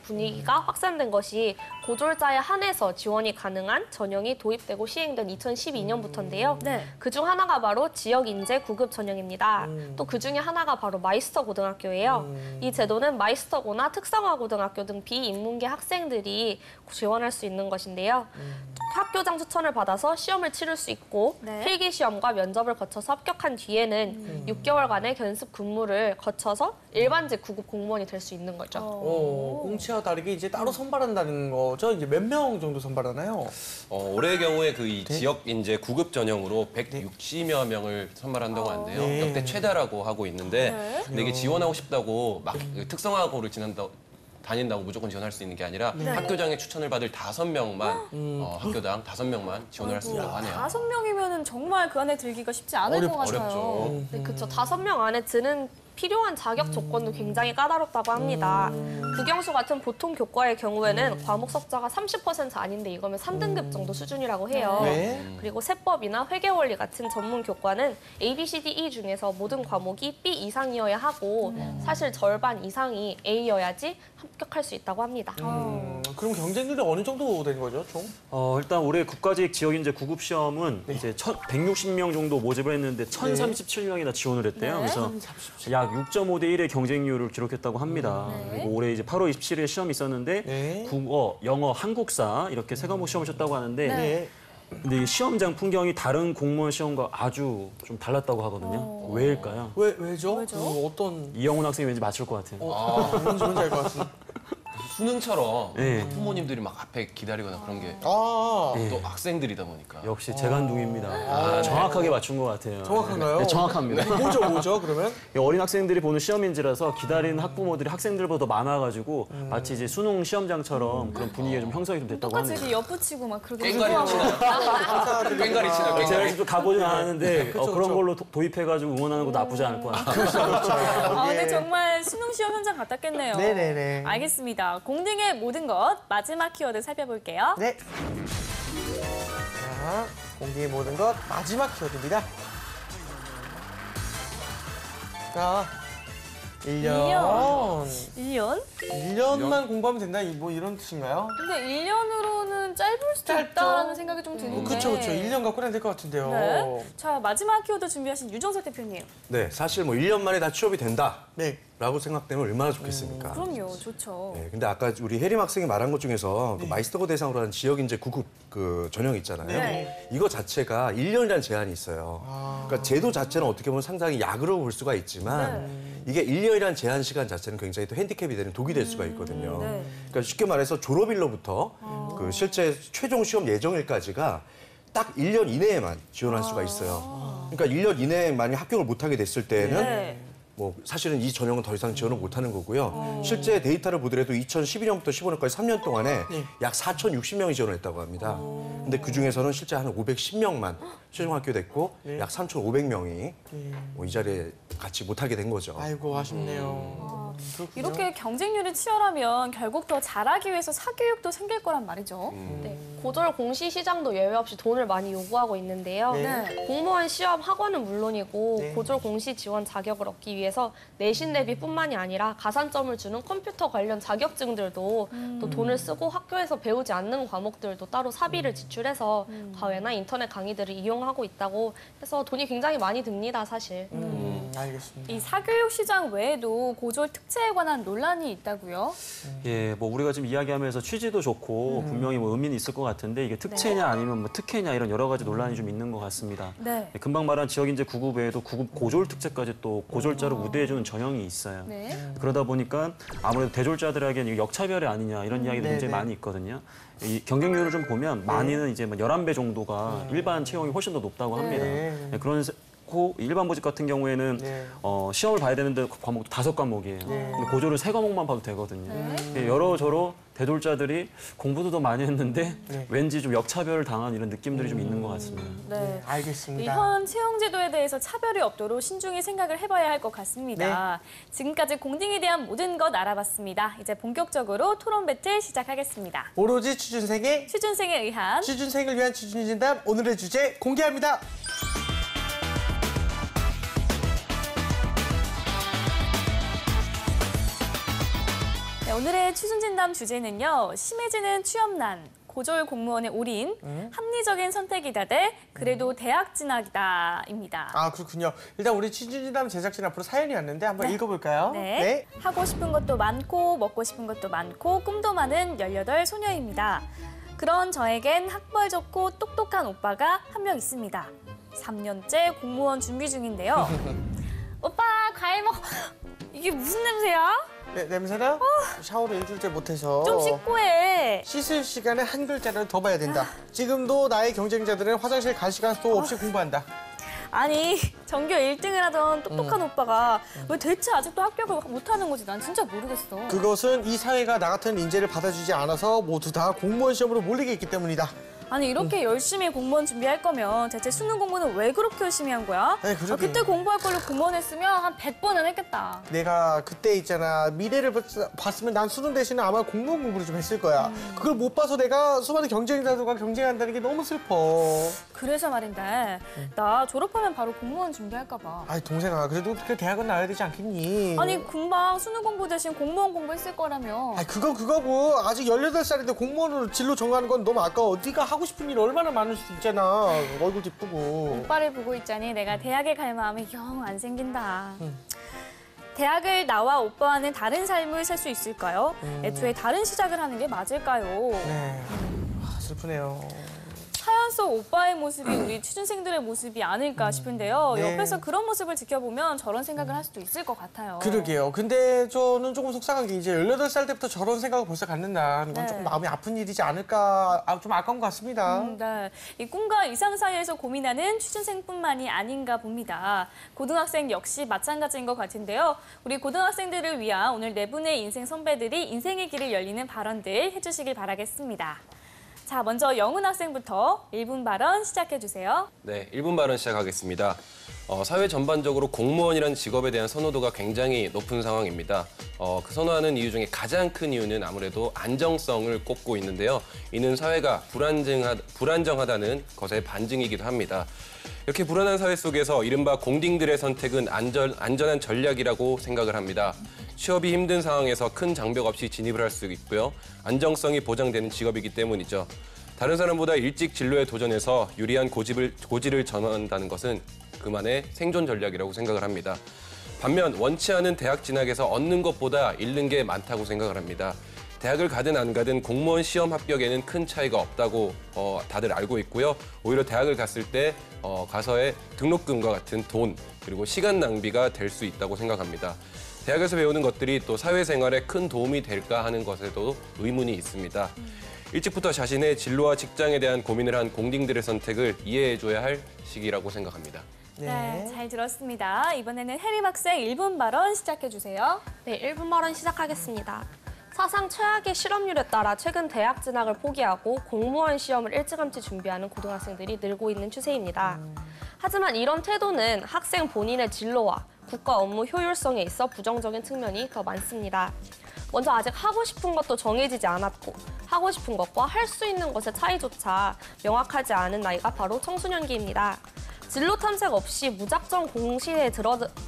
분위기가 확산된 것이 고졸자에 한해서 지원이 가능한 전형이 도입되고 시행된 2012년부터인데요. 네. 그중 하나가 바로 지역 인재 구급 전형입니다. 또 그중에 하나가 바로 마이스터 고등학교예요. 이 제도는 마이스터고나 특성화 고등학교 등 비인문계 학생들이 지원할 수 있는 것인데요. 학교장 추천을 받아서 시험을 치를 수 있고 네. 필기 시험과 면접 면접을 거쳐서 합격한 뒤에는 6개월간의 견습 근무를 거쳐서 일반직 9급 공무원이 될 수 있는 거죠. 꽁치와 다르게 이제 따로 선발한다는 거죠. 이제 몇 명 정도 선발하나요? 올해의 경우에 그 이 지역 인재 9급 전형으로 160여 명을 선발한다고 하는데요. 네. 역대 최다라고 하고 있는데 근데 이게 지원하고 싶다고 막 특성화고를 다닌다고 무조건 지원할 수 있는 게 아니라 학교장의 추천을 받을 5명만 학교당 5명만 지원을 할 수 있다고 하네요. 5명이면은 정말 그 안에 들기가 쉽지 않을 것 같아요. 어렵죠. 네, 그렇죠. 5명 안에 드는 필요한 자격 조건도 굉장히 까다롭다고 합니다. 국영수 같은 보통 교과의 경우에는 과목 석자가 30% 아닌데 이거면 3등급 정도 수준이라고 해요. 네. 그리고 세법이나 회계원리 같은 전문 교과는 A, B, C, D, E 중에서 모든 과목이 B 이상이어야 하고 사실 절반 이상이 A여야지 합격할 수 있다고 합니다. 그럼 경쟁률이 어느 정도 되는 거죠, 총? 일단 올해 국가직 지역인재 9급 시험은 이제 160명 정도 모집을 했는데 1,037명이나 지원을 했대요. 그래서 약 6.5대 1의 경쟁률을 기록했다고 합니다. 그리고 올해 이제 8월 27일에 시험이 있었는데 국어, 영어, 한국사 이렇게 세 과목 시험을 쳤다고 하는데 근데 이 시험장 풍경이 다른 공무원 시험과 아주 좀 달랐다고 하거든요. 왜일까요? 왜죠? 어떤 이영훈 학생이 왠지 맞출 것 같아요. 뭔지 알 것 같습니다. 수능처럼 네. 부모님들이 막 앞에 기다리거나 그런 게 아, 또 학생들이다 보니까 역시 재간둥입니다. 정확하게 맞춘 것 같아요. 정확한가요? 네, 정확합니다. 뭐죠, 그러면? 어린 학생들이 보는 시험인지라서 기다리는 학부모들이 학생들보다 더 많아가지고 마치 이제 수능 시험장처럼 그런 분위기가 좀 형성이 좀 됐다고 똑같이 하네요. 이렇게 엿붙이고 막 그렇게 깽가리 치나 깽가리 치나 제가 깽가리 직접 가보진 않았는데 그쵸. 그런 걸로 도입해가지고 응원하는 것도 나쁘지 않을 것 같아요. 근데 정말 수능 시험 현장 같았겠네요. 네네네. 알겠습니다. 공등의 모든 것 마지막 키워드 살펴볼게요. 네. 자, 공기의 모든 것 마지막 키워드입니다. 자, 1년. 1년? 1년만 공부하면 된다, 뭐 이런 뜻인가요? 근데 1년으로는 짧을 수도 짧죠. 있다라는 생각이 좀 드는데. 그쵸. 1년 갖고는 될 것 같은데요. 네. 자, 마지막 키워드 준비하신 유정석 대표님. 네, 사실 뭐 1년 만에 다 취업이 된다. 네. 라고 생각되면 얼마나 좋겠습니까? 그럼요, 좋죠. 네, 근데 아까 우리 혜림 학생이 말한 것 중에서 그 마이스터고 대상으로 하는 지역인재 9급 그 전형 있잖아요. 네. 이거 자체가 1년이라는 제한이 있어요. 그러니까 제도 자체는 어떻게 보면 상당히 약으로 볼 수가 있지만 이게 1년이라는 제한 시간 자체는 굉장히 또 핸디캡이 되는 독이 될 수가 있거든요. 그러니까 쉽게 말해서 졸업일로부터 그 실제 최종 시험 예정일까지가 딱 1년 이내에만 지원할 수가 있어요. 그러니까 1년 이내에 만약 합격을 못하게 됐을 때는 뭐 사실은 이 전형은 더 이상 지원을 못하는 거고요. 실제 데이터를 보더라도 2012년부터 15년까지 3년 동안에 약 4,060명이 지원을 했다고 합니다. 근데 그중에서는 실제 한 510명만 최종 합격됐고 약 3,500명이 뭐 이 자리에 같이 못하게 된 거죠. 아이고, 아쉽네요. 이렇게 경쟁률이 치열하면 결국 더 잘하기 위해서 사교육도 생길 거란 말이죠. 네, 고졸 공시 시장도 예외 없이 돈을 많이 요구하고 있는데요. 네. 공무원 시험 학원은 물론이고 네. 고졸 공시 지원 자격을 얻기 위해서 내신 대비뿐만이 아니라 가산점을 주는 컴퓨터 관련 자격증들도 또 돈을 쓰고 학교에서 배우지 않는 과목들도 따로 사비를 지출해서 과외나 인터넷 강의들을 이용하고 있다고 해서 돈이 굉장히 많이 듭니다, 사실. 알겠습니다. 이 사교육 시장 외에도 고졸 특채에 관한 논란이 있다고요? 예, 뭐 우리가 지금 이야기하면서 취지도 좋고 분명히 뭐 의미는 있을 것 같은데 이게 특채냐 아니면 뭐 특혜냐 이런 여러 가지 논란이 좀 있는 것 같습니다. 네. 예, 금방 말한 지역인재 9급 외에도 9급 고졸 특채까지 또 고졸자를 우대해주는 전형이 있어요. 네. 그러다 보니까 아무래도 대졸자들에게는 이거 역차별이 아니냐 이런 이야기도 굉장히 많이 있거든요. 이 경쟁률을 좀 보면 많이는 이제 뭐 11배 정도가 일반 채용이 훨씬 더 높다고 합니다. 예, 그런 일반 보직 같은 경우에는 시험을 봐야 되는데 과목도 5과목이에요. 근데 고졸을 3과목만 봐도 되거든요. 여러저러 대졸자들이 공부도 더 많이 했는데 왠지 좀 역차별을 당한 이런 느낌들이 좀 있는 것 같습니다. 네. 이 알겠습니다. 현 채용 제도에 대해서 차별이 없도록 신중히 생각을 해봐야 할 것 같습니다. 지금까지 공딩에 대한 모든 것 알아봤습니다. 이제 본격적으로 토론 배틀 시작하겠습니다. 오로지 취준생의 취준생에 의한 취준생을 위한 취준이 진담, 오늘의 주제 공개합니다. 네, 오늘의 취준진담 주제는요. 심해지는 취업난, 고졸 공무원의 올인, 합리적인 선택이다 대 그래도 대학 진학이다입니다. 아, 그렇군요. 일단 우리 취준진담 제작진 앞으로 사연이 왔는데 한번 읽어볼까요? 네. 하고 싶은 것도 많고 먹고 싶은 것도 많고 꿈도 많은 18 소녀입니다. 그런 저에겐 학벌 좋고 똑똑한 오빠가 한 명 있습니다. 3년째 공무원 준비 중인데요. 오빠 과일 먹. 이게 무슨 냄새야? 네, 냄새나? 샤워를 일주일째 못해서 좀 씻고 해. 씻을 시간에 한 글자를 더 봐야 된다. 지금도 나의 경쟁자들은 화장실 갈 시간 또 없이 공부한다. 아니 전교 1등을 하던 똑똑한 오빠가 왜 대체 아직도 합격을 못하는 거지? 난 진짜 모르겠어. 그것은 이 사회가 나 같은 인재를 받아주지 않아서 모두 다 공무원 시험으로 몰리게 있기 때문이다. 아니 이렇게 열심히 공무원 준비할 거면 대체 수능 공부는 왜 그렇게 열심히 한 거야? 네, 그러게. 그때 공부할 걸로 공무원 했으면 한 100번은 했겠다. 내가 그때 있잖아 미래를 봤으면 난 수능 대신에 아마 공무원 공부를 좀 했을 거야. 그걸 못 봐서 내가 수많은 경쟁자들과 경쟁한다는 게 너무 슬퍼. 그래서 말인데 나 졸업하면 바로 공무원 준비할까 봐. 아이 동생아 그래도 그 대학은 나와야 되지 않겠니? 아니 금방 수능 공부 대신 공무원 공부했을 거라며. 아이 그건 그거고 아직 18살인데 공무원으로 진로 정하는 건 너무 아까워. 네가 하고 싶은 일 얼마나 많을 수 있잖아. 얼굴 이쁘고. 오빠를 보고 있자니 내가 대학에 갈 마음이 영 안 생긴다. 대학을 나와 오빠와는 다른 삶을 살 수 있을까요? 애초에 다른 시작을 하는 게 맞을까요? 네. 슬프네요. 사연 속 오빠의 모습이 우리 취준생들의 모습이 아닐까 싶은데요. 네. 옆에서 그런 모습을 지켜보면 저런 생각을 할 수도 있을 것 같아요. 그러게요. 근데 저는 조금 속상한 게 이제 18살 때부터 저런 생각을 벌써 갖는다. 이건 네. 조금 마음이 아픈 일이지 않을까. 좀 아까운 것 같습니다. 네. 이 꿈과 이상 사이에서 고민하는 취준생뿐만이 아닌가 봅니다. 고등학생 역시 마찬가지인 것 같은데요. 우리 고등학생들을 위한 오늘 네 분의 인생 선배들이 인생의 길을 열리는 발언들 해주시길 바라겠습니다. 자, 먼저 영훈 학생부터 1분 발언 시작해주세요. 네, 1분 발언 시작하겠습니다. 사회 전반적으로 공무원이라는 직업에 대한 선호도가 굉장히 높은 상황입니다. 그 선호하는 이유 중에 가장 큰 이유는 아무래도 안정성을 꼽고 있는데요. 이는 사회가 불안정하다는 것의 반증이기도 합니다. 이렇게 불안한 사회 속에서 이른바 공딩들의 선택은 안전한 전략이라고 생각을 합니다. 취업이 힘든 상황에서 큰 장벽 없이 진입을 할 수 있고요. 안정성이 보장되는 직업이기 때문이죠. 다른 사람보다 일찍 진로에 도전해서 유리한 고지를 전환한다는 것은 그만의 생존 전략이라고 생각을 합니다. 반면 원치 않은 대학 진학에서 얻는 것보다 잃는 게 많다고 생각을 합니다. 대학을 가든 안 가든 공무원 시험 합격에는 큰 차이가 없다고 다들 알고 있고요. 오히려 대학을 갔을 때 가서의 등록금과 같은 돈 그리고 시간 낭비가 될 수 있다고 생각합니다. 대학에서 배우는 것들이 또 사회생활에 큰 도움이 될까 하는 것에도 의문이 있습니다. 일찍부터 자신의 진로와 직장에 대한 고민을 한 공딩들의 선택을 이해해줘야 할 시기라고 생각합니다. 네, 잘 들었습니다. 이번에는 혜림 학생 1분 발언 시작해주세요. 네, 1분 발언 시작하겠습니다. 사상 최악의 실업률에 따라 최근 대학 진학을 포기하고 공무원 시험을 일찌감치 준비하는 고등학생들이 늘고 있는 추세입니다. 하지만 이런 태도는 학생 본인의 진로와 국가 업무 효율성에 있어 부정적인 측면이 더 많습니다. 먼저 아직 하고 싶은 것도 정해지지 않았고 하고 싶은 것과 할 수 있는 것의 차이조차 명확하지 않은 나이가 바로 청소년기입니다. 진로 탐색 없이 무작정 공시에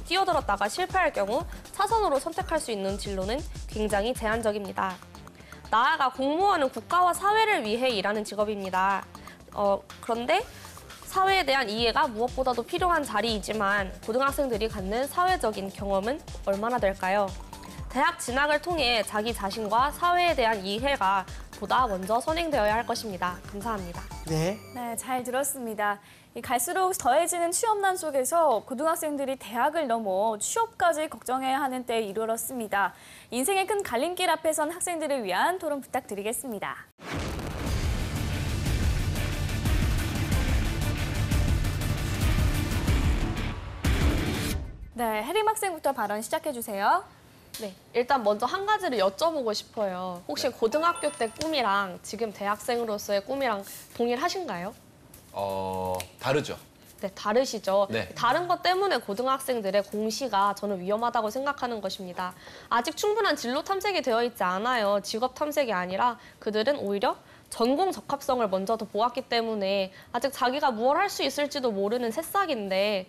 뛰어들었다가 실패할 경우 차선으로 선택할 수 있는 진로는 굉장히 제한적입니다. 나아가 공무원은 국가와 사회를 위해 일하는 직업입니다. 그런데 사회에 대한 이해가 무엇보다도 필요한 자리이지만 고등학생들이 갖는 사회적인 경험은 얼마나 될까요? 대학 진학을 통해 자기 자신과 사회에 대한 이해가 보다 먼저 선행되어야 할 것입니다. 감사합니다. 네. 네, 잘 들었습니다. 갈수록 더해지는 취업난 속에서 고등학생들이 대학을 넘어 취업까지 걱정해야 하는 때에 이르렀습니다. 인생의 큰 갈림길 앞에 선 학생들을 위한 토론 부탁드리겠습니다. 네, 혜림 학생부터 발언 시작해주세요. 네, 일단 먼저 한 가지를 여쭤보고 싶어요. 혹시 고등학교 때 꿈이랑 지금 대학생으로서의 꿈이랑 동일하신가요? 다르죠. 네, 다르시죠. 네. 다른 것 때문에 고등학생들의 공시가 저는 위험하다고 생각하는 것입니다. 아직 충분한 진로 탐색이 되어 있지 않아요. 직업 탐색이 아니라 그들은 오히려 전공 적합성을 먼저 더 보았기 때문에 아직 자기가 무엇을 할 수 있을지도 모르는 새싹인데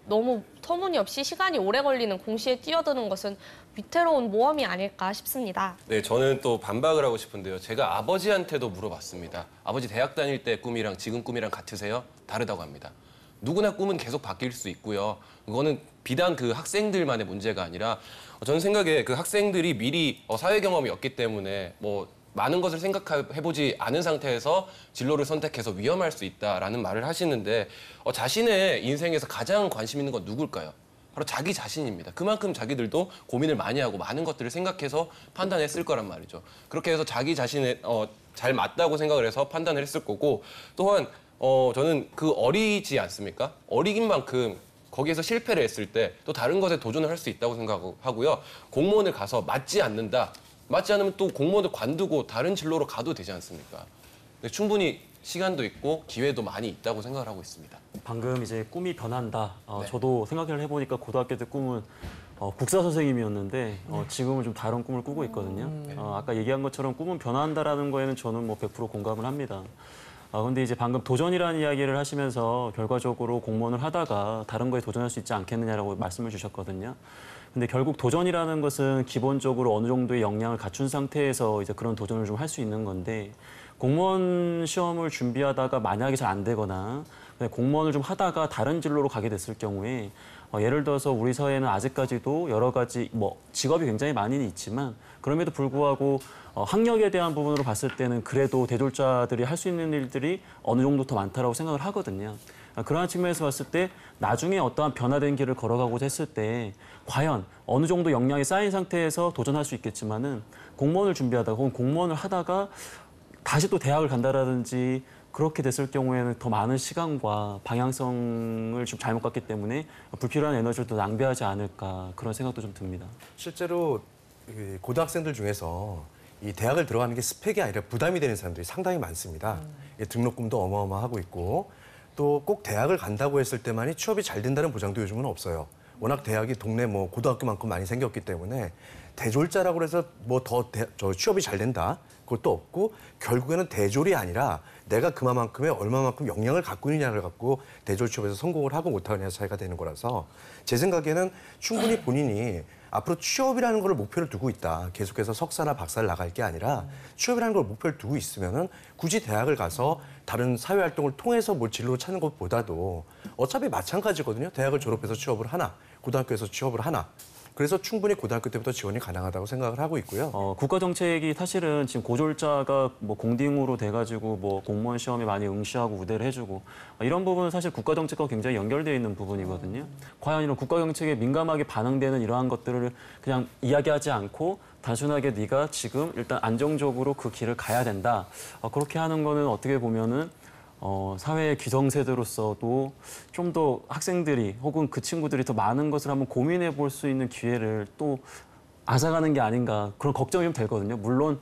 너무 터무니없이 시간이 오래 걸리는 공시에 뛰어드는 것은 위태로운 모험이 아닐까 싶습니다. 네, 저는 또 반박을 하고 싶은데요. 제가 아버지한테도 물어봤습니다. 아버지 대학 다닐 때 꿈이랑 지금 꿈이랑 같으세요? 다르다고 합니다. 누구나 꿈은 계속 바뀔 수 있고요. 그거는 비단 그 학생들만의 문제가 아니라 저는 생각에 그 학생들이 미리 사회 경험이 없기 때문에 많은 것을 생각해보지 않은 상태에서 진로를 선택해서 위험할 수 있다라는 말을 하시는데 자신의 인생에서 가장 관심 있는 건 누굴까요? 바로 자기 자신입니다. 그만큼 자기들도 고민을 많이 하고 많은 것들을 생각해서 판단했을 거란 말이죠. 그렇게 해서 자기 자신에 잘 맞다고 생각을 해서 판단을 했을 거고 또한 저는 그 어리지 않습니까? 어리긴 만큼 거기에서 실패를 했을 때 또 다른 것에 도전을 할 수 있다고 생각하고요. 공무원을 가서 맞지 않는다. 맞지 않으면 또 공무원을 관두고 다른 진로로 가도 되지 않습니까? 충분히 시간도 있고 기회도 많이 있다고 생각을 하고 있습니다. 방금 이제 꿈이 변한다. 네. 저도 생각을 해보니까 고등학교 때 꿈은 국사 선생님이었는데 지금은 좀 다른 꿈을 꾸고 있거든요. 아까 얘기한 것처럼 꿈은 변한다라는 거에는 저는 뭐 100% 공감을 합니다. 근데 이제 방금 도전이라는 이야기를 하시면서 결과적으로 공무원을 하다가 다른 거에 도전할 수 있지 않겠느냐라고 말씀을 주셨거든요. 근데 결국 도전이라는 것은 기본적으로 어느 정도의 역량을 갖춘 상태에서 이제 그런 도전을 좀 할 수 있는 건데 공무원 시험을 준비하다가 만약에 잘 안 되거나 공무원을 좀 하다가 다른 진로로 가게 됐을 경우에 예를 들어서 우리 사회는 아직까지도 여러 가지 직업이 굉장히 많이 있지만 그럼에도 불구하고 학력에 대한 부분으로 봤을 때는 그래도 대졸자들이 할 수 있는 일들이 어느 정도 더 많다라고 생각을 하거든요. 그러한 측면에서 봤을 때 나중에 어떠한 변화된 길을 걸어가고자 했을 때 과연 어느 정도 역량이 쌓인 상태에서 도전할 수 있겠지만은 공무원을 준비하다가 혹은 공무원을 하다가 다시 또 대학을 간다라든지 그렇게 됐을 경우에는 더 많은 시간과 방향성을 좀 잘못 갔기 때문에 불필요한 에너지를 더 낭비하지 않을까 그런 생각도 좀 듭니다. 실제로 고등학생들 중에서 이 대학을 들어가는 게 스펙이 아니라 부담이 되는 사람들이 상당히 많습니다. 등록금도 어마어마하고 있고 또 꼭 대학을 간다고 했을 때만이 취업이 잘 된다는 보장도 요즘은 없어요. 워낙 대학이 동네 고등학교만큼 많이 생겼기 때문에 대졸자라고 해서 취업이 잘 된다 그것도 없고 결국에는 대졸이 아니라 내가 그만큼의 얼마만큼 역량을 갖고 있느냐를 갖고 대졸 취업에서 성공을 하고 못하느냐 차이가 되는 거라서 제 생각에는 충분히 본인이 앞으로 취업이라는 걸 목표를 두고 있다. 계속해서 석사나 박사를 나갈 게 아니라 취업이라는 걸 목표를 두고 있으면은 굳이 대학을 가서 다른 사회활동을 통해서 진로를 찾는 것보다도 어차피 마찬가지거든요. 대학을 졸업해서 취업을 하나, 고등학교에서 취업을 하나. 그래서 충분히 고등학교 때부터 지원이 가능하다고 생각을 하고 있고요. 국가 정책이 사실은 지금 고졸자가 공딩으로 돼가지고 공무원 시험에 많이 응시하고 우대를 해주고 이런 부분은 사실 국가 정책과 굉장히 연결되어 있는 부분이거든요. 과연 이런 국가 정책에 민감하게 반응되는 이러한 것들을 그냥 이야기하지 않고 단순하게 네가 지금 일단 안정적으로 그 길을 가야 된다. 그렇게 하는 거는 어떻게 보면은 사회의 기성세대로서도 좀 더 학생들이 혹은 그 친구들이 더 많은 것을 한번 고민해 볼 수 있는 기회를 또 앗아가는 게 아닌가 그런 걱정이 좀 되거든요. 물론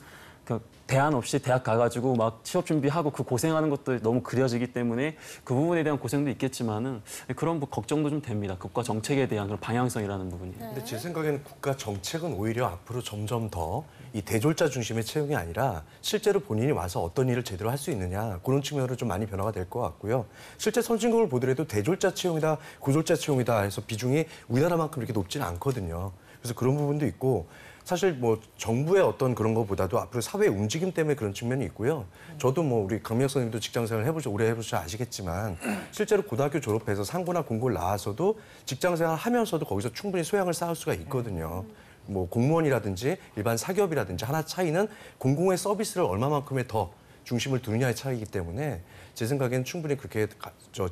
대안 없이 대학 가가지고 막 취업 준비하고 그 고생하는 것도 너무 그려지기 때문에 그 부분에 대한 고생도 있겠지만은 그런 걱정도 좀 됩니다. 국가 정책에 대한 그런 방향성이라는 부분이. 근데 제 생각에는 국가 정책은 오히려 앞으로 점점 더 이 대졸자 중심의 채용이 아니라 실제로 본인이 와서 어떤 일을 제대로 할 수 있느냐 그런 측면으로 좀 많이 변화가 될 것 같고요. 실제 선진국을 보더라도 대졸자 채용이다, 고졸자 채용이다 해서 비중이 우리나라만큼 이렇게 높지는 않거든요. 그래서 그런 부분도 있고 사실 정부의 어떤 그런 것보다도 앞으로 사회 움직임 때문에 그런 측면이 있고요. 저도 우리 강민혁 선생님도 직장생활 오래 해보셔 아시겠지만 실제로 고등학교 졸업해서 상고나 공고를 나와서도 직장생활 하면서도 거기서 충분히 소양을 쌓을 수가 있거든요. 공무원이라든지 일반 사기업이라든지 하나 차이는 공공의 서비스를 얼마만큼의 더 중심을 두느냐의 차이이기 때문에 제 생각에는 충분히 그렇게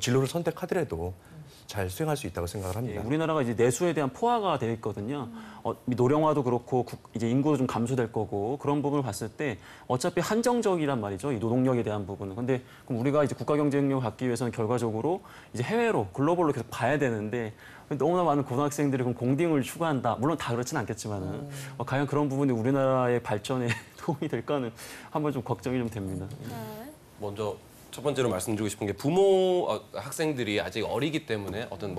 진로를 선택하더라도 잘 수행할 수 있다고 생각을 합니다. 우리나라가 이제 내수에 대한 포화가 되어 있거든요. 노령화도 그렇고 이제 인구도 좀 감소될 거고 그런 부분을 봤을 때 어차피 한정적이란 말이죠. 이 노동력에 대한 부분은. 근데 그럼 우리가 이제 국가 경쟁력을 갖기 위해서는 결과적으로 이제 해외로 글로벌로 계속 봐야 되는데 너무나 많은 고등학생들이 그럼 공딩을 추구한다. 물론 다 그렇지는 않겠지만은 과연 그런 부분이 우리나라의 발전에 도움이 될까는 한번 좀 걱정이 좀 됩니다. 먼저 첫 번째로 말씀드리고 싶은 게 부모 학생들이 아직 어리기 때문에 어떤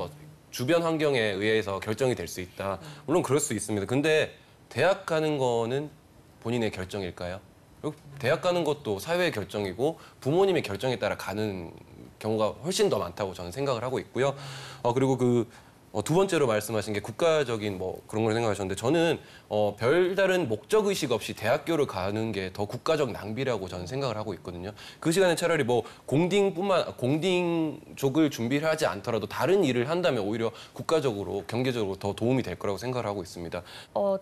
주변 환경에 의해서 결정이 될 수 있다. 물론 그럴 수 있습니다. 근데 대학 가는 거는 본인의 결정일까요? 그리고 대학 가는 것도 사회의 결정이고 부모님의 결정에 따라 가는 경우가 훨씬 더 많다고 저는 생각을 하고 있고요. 그리고 두 번째로 말씀하신 게 국가적인 뭐 그런 걸 생각하셨는데 저는 별다른 목적 의식 없이 대학교를 가는 게 더 국가적 낭비라고 저는 생각을 하고 있거든요. 그 시간에 차라리 뭐 공딩 쪽을 준비를 하지 않더라도 다른 일을 한다면 오히려 국가적으로 경제적으로 더 도움이 될 거라고 생각을 하고 있습니다.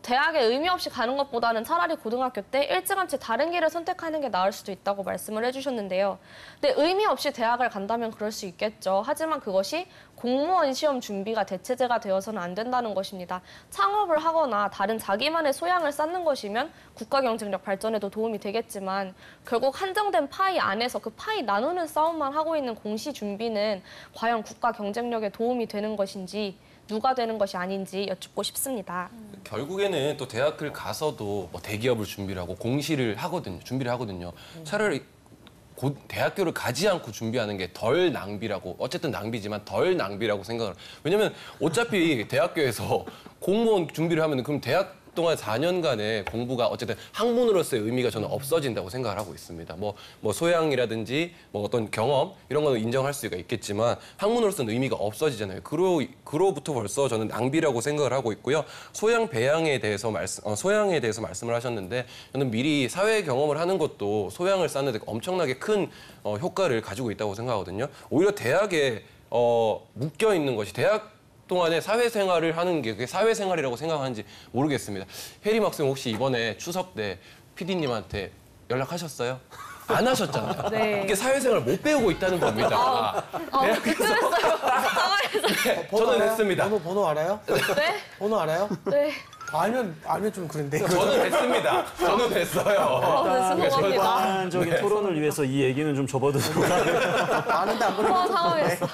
대학에 의미 없이 가는 것보다는 차라리 고등학교 때 일찌감치 다른 길을 선택하는 게 나을 수도 있다고 말씀을 해주셨는데요. 근데 의미 없이 대학을 간다면 그럴 수 있겠죠. 하지만 그것이 공무원 시험 준비가 대체제가 되어서는 안 된다는 것입니다. 창업을 하거나 다른 자기만의 소양을 쌓는 것이면 국가 경쟁력 발전에도 도움이 되겠지만 결국 한정된 파이 안에서 그 파이 나누는 싸움만 하고 있는 공시 준비는 과연 국가 경쟁력에 도움이 되는 것인지 누가 되는 것이 아닌지 여쭙고 싶습니다. 결국에는 또 대학을 가서도 뭐 대기업을 준비를 하고 준비를 하거든요. 차라리 대학교를 가지 않고 준비하는 게 덜 낭비라고, 어쨌든 낭비지만 덜 낭비라고 생각을. 왜냐면 어차피 대학교에서 공무원 준비를 하면 그럼 대학 동안 4년간의 공부가 어쨌든 학문으로서의 의미가 저는 없어진다고 생각을 하고 있습니다. 뭐 소양이라든지 뭐 어떤 경험 이런 거는 인정할 수가 있겠지만 학문으로서는 의미가 없어지잖아요. 그로부터 벌써 저는 낭비라고 생각을 하고 있고요. 소양 배양에 대해서 말씀을 하셨는데 저는 미리 사회 경험을 하는 것도 소양을 쌓는 데 엄청나게 큰 효과를 가지고 있다고 생각하거든요. 오히려 대학에 묶여 있는 것이 대학 동안에 사회생활을 하는 게 그게 사회생활이라고 생각하는지 모르겠습니다. 혜림 학생 혹시 이번에 추석 때 PD님한테 연락하셨어요? 안 하셨잖아요. 네. 이게 사회생활을 못 배우고 있다는 겁니다. 그랬어요. 상황에서. 저는 했습니다. 번호 알아요? 네? 번호 알아요? 네. 알면 좀 그런데. 저는 했습니다. 저는 했어요. 네, 죄송합니다. 일반적인 토론을 위해서 이 얘기는 좀 접어두고. 아는데 안 그러면. 상황에서.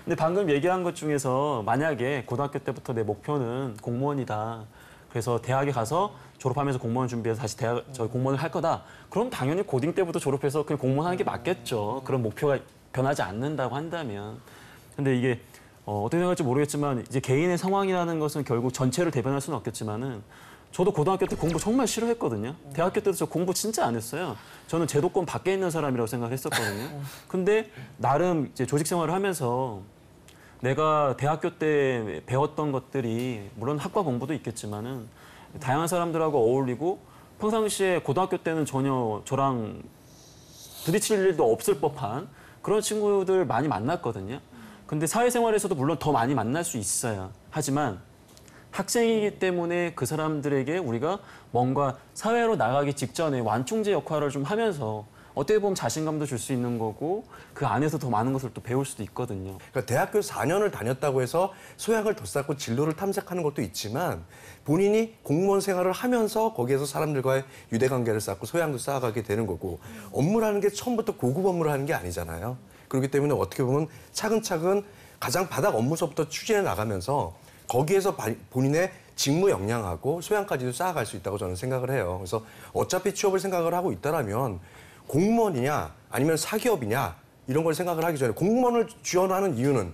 근데 방금 얘기한 것 중에서 만약에 고등학교 때부터 내 목표는 공무원이다. 그래서 대학에 가서 졸업하면서 공무원 준비해서 다시 공무원을 할 거다. 그럼 당연히 고딩 때부터 졸업해서 그냥 공무원 하는 게 맞겠죠. 그런 목표가 변하지 않는다고 한다면. 근데 이게 어떻게 생각할지 모르겠지만 이제 개인의 상황이라는 것은 결국 전체를 대변할 수는 없겠지만은 저도 고등학교 때 공부 정말 싫어했거든요. 대학교 때도 저 공부 진짜 안 했어요. 저는 제도권 밖에 있는 사람이라고 생각했었거든요. 근데 나름 이제 조직 생활을 하면서 내가 대학교 때 배웠던 것들이 물론 학과 공부도 있겠지만은 다양한 사람들하고 어울리고 평상시에 고등학교 때는 전혀 저랑 부딪힐 일도 없을 법한 그런 친구들 많이 만났거든요. 근데 사회생활에서도 물론 더 많이 만날 수 있어요. 하지만 학생이기 때문에 그 사람들에게 우리가 뭔가 사회로 나가기 직전에 완충제 역할을 좀 하면서 어떻게 보면 자신감도 줄 수 있는 거고 그 안에서 더 많은 것을 또 배울 수도 있거든요. 그러니까 대학교 4년을 다녔다고 해서 소양을 더 쌓고 진로를 탐색하는 것도 있지만 본인이 공무원 생활을 하면서 거기에서 사람들과의 유대관계를 쌓고 소양도 쌓아가게 되는 거고 업무라는 게 처음부터 고급 업무를 하는 게 아니잖아요. 그렇기 때문에 어떻게 보면 차근차근 가장 바닥 업무서부터 추진해 나가면서 거기에서 본인의 직무 역량하고 소양까지도 쌓아갈 수 있다고 저는 생각을 해요. 그래서 어차피 취업을 생각을 하고 있다라면 공무원이냐 아니면 사기업이냐 이런 걸 생각을 하기 전에 공무원을 지원하는 이유는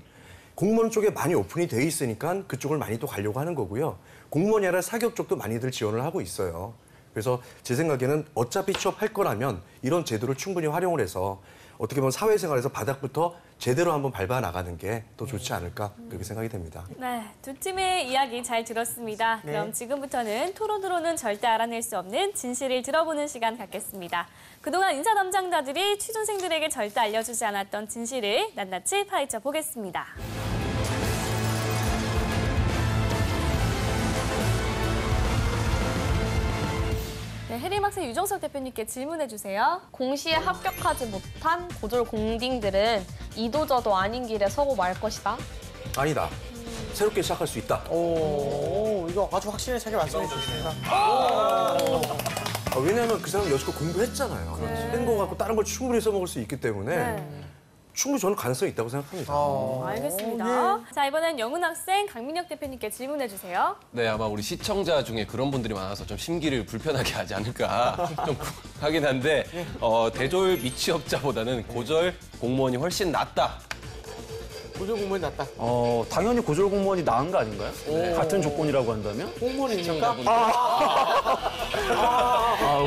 공무원 쪽에 많이 오픈이 돼 있으니까 그쪽을 많이 또 가려고 하는 거고요. 공무원이 아니라 사기업 쪽도 많이들 지원을 하고 있어요. 그래서 제 생각에는 어차피 취업할 거라면 이런 제도를 충분히 활용을 해서 어떻게 보면 사회생활에서 바닥부터 제대로 한번 밟아 나가는 게 더 좋지 않을까 그렇게 생각이 됩니다. 네, 두 팀의 이야기 잘 들었습니다. 네. 그럼 지금부터는 토론으로는 절대 알아낼 수 없는 진실을 들어보는 시간 갖겠습니다. 그동안 인사 담당자들이 취준생들에게 절대 알려주지 않았던 진실을 낱낱이 파헤쳐 보겠습니다. 네, 혜림 학생 유정석 대표님께 질문해 주세요. 공시에 합격하지 못한 고졸 공딩들은 이도저도 아닌 길에 서고 말 것이다. 아니다. 새롭게 시작할 수 있다. 이거 아주 확실하게 말씀해 주십니다. 왜냐하면 그 사람 여지껏 공부했잖아요. 한 거 갖고 다른 걸 충분히 써먹을 수 있기 때문에 충분히 저는 가능성이 있다고 생각합니다. 알겠습니다. 자, 이번엔 영훈 학생 강민혁 대표님께 질문해 주세요. 네, 아마 우리 시청자 중에 그런 분들이 많아서 좀 심기를 불편하게 하지 않을까 좀 하긴 한데 대졸 미취업자보다는 고졸 공무원이 훨씬 낫다. 고졸 공무원이 낫다. 당연히 고졸 공무원이 나은 거 아닌가요? 같은 조건이라고 한다면? 공무원이니까. 우리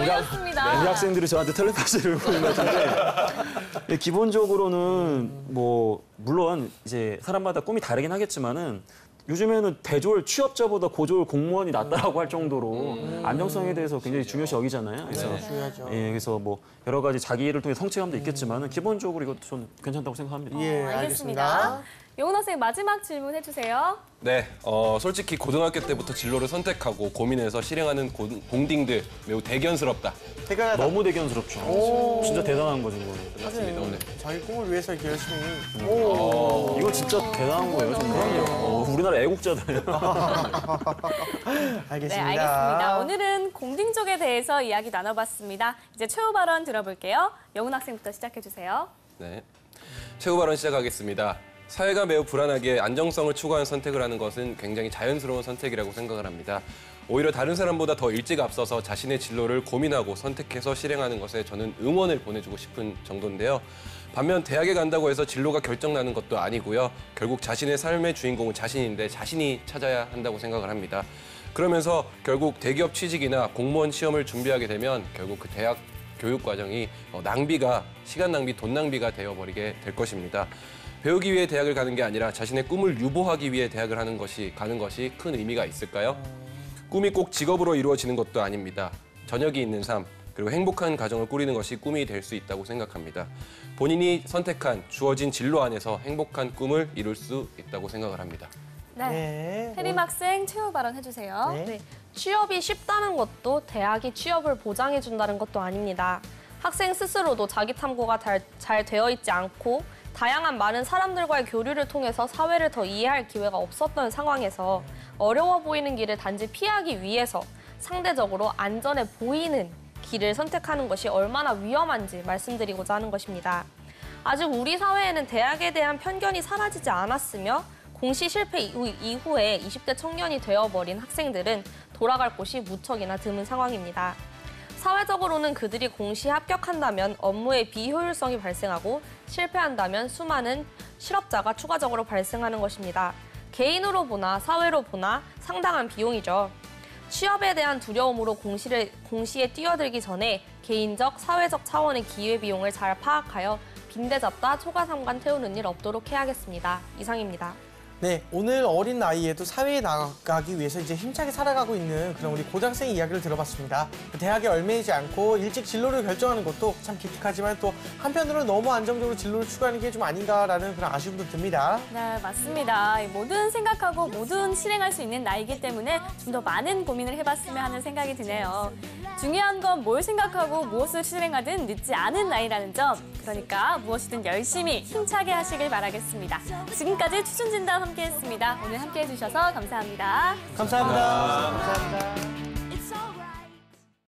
올렸습니다. 학생들이 저한테 텔레파시를 보는 것 같은데 기본적으로는 뭐 물론 이제 사람마다 꿈이 다르긴 하겠지만은 요즘에는 대졸 취업자보다 고졸 공무원이 낫다라고 할 정도로 안정성에 대해서 굉장히 중요시 여기잖아요. 그래서 중요하죠. 예, 그래서 뭐 여러 가지 자기 일을 통해 성취감도 있겠지만은 기본적으로 이것도 좀 괜찮다고 생각합니다. 예, 알겠습니다. 영훈 학생 마지막 질문 해주세요. 네, 솔직히 고등학교 때부터 진로를 선택하고 고민해서 실행하는 공딩들 매우 대견스럽다. 대단하다. 너무 대견스럽죠. 진짜 대단한 거죠, 이거. 맞습니다. 오늘. 자기 꿈을 위해서 이렇게 열심히. 이거 진짜 대단한 거예요, 정말. 우리나라 애국자들이에요. 알겠습니다. 네, 알겠습니다. 오늘은 공딩족에 대해서 이야기 나눠봤습니다. 이제 최후 발언 들어볼게요. 영훈 학생부터 시작해주세요. 네, 최후 발언 시작하겠습니다. 사회가 매우 불안하게 안정성을 추구하는 선택을 하는 것은 굉장히 자연스러운 선택이라고 생각을 합니다. 오히려 다른 사람보다 더 일찍 앞서서 자신의 진로를 고민하고 선택해서 실행하는 것에 저는 응원을 보내주고 싶은 정도인데요. 반면 대학에 간다고 해서 진로가 결정나는 것도 아니고요. 결국 자신의 삶의 주인공은 자신인데 자신이 찾아야 한다고 생각을 합니다. 그러면서 결국 대기업 취직이나 공무원 시험을 준비하게 되면 결국 그 대학 교육 과정이 시간 낭비, 돈 낭비가 되어버리게 될 것입니다. 배우기 위해 대학을 가는 게 아니라 자신의 꿈을 유보하기 위해 대학을 가는 것이 큰 의미가 있을까요? 꿈이 꼭 직업으로 이루어지는 것도 아닙니다. 저녁이 있는 삶, 그리고 행복한 가정을 꾸리는 것이 꿈이 될 수 있다고 생각합니다. 본인이 선택한 주어진 진로 안에서 행복한 꿈을 이룰 수 있다고 생각을 합니다. 네. 혜림 학생 최후 발언 해주세요. 네. 취업이 쉽다는 것도 대학이 취업을 보장해준다는 것도 아닙니다. 학생 스스로도 자기 탐구가 잘 되어 있지 않고 다양한 많은 사람들과의 교류를 통해서 사회를 더 이해할 기회가 없었던 상황에서 어려워 보이는 길을 단지 피하기 위해서 상대적으로 안전해 보이는 길을 선택하는 것이 얼마나 위험한지 말씀드리고자 하는 것입니다. 아직 우리 사회에는 대학에 대한 편견이 사라지지 않았으며 공시 실패 이후에 20대 청년이 되어버린 학생들은 돌아갈 곳이 무척이나 드문 상황입니다. 사회적으로는 그들이 공시에 합격한다면 업무의 비효율성이 발생하고 실패한다면 수많은 실업자가 추가적으로 발생하는 것입니다. 개인으로 보나 사회로 보나 상당한 비용이죠. 취업에 대한 두려움으로 공시에 뛰어들기 전에 개인적, 사회적 차원의 기회비용을 잘 파악하여 빈대 잡다 초과상관 태우는 일 없도록 해야겠습니다. 이상입니다. 네, 오늘 어린 나이에도 사회에 나가기 위해서 이제 힘차게 살아가고 있는 그런 우리 고등학생 이야기를 들어봤습니다. 대학에 얽매이지 않고 일찍 진로를 결정하는 것도 참 기특하지만 또 한편으로는 너무 안정적으로 진로를 추구하는 게 좀 아닌가라는 그런 아쉬움도 듭니다. 네, 맞습니다. 뭐든 생각하고 뭐든 실행할 수 있는 나이기 때문에 좀 더 많은 고민을 해봤으면 하는 생각이 드네요. 중요한 건 뭘 생각하고 무엇을 실행하든 늦지 않은 나이라는 점. 그러니까 무엇이든 열심히 힘차게 하시길 바라겠습니다. 지금까지 취준진담 함께했습니다. 오늘 함께해 주셔서 감사합니다. 감사합니다. 감사합니다.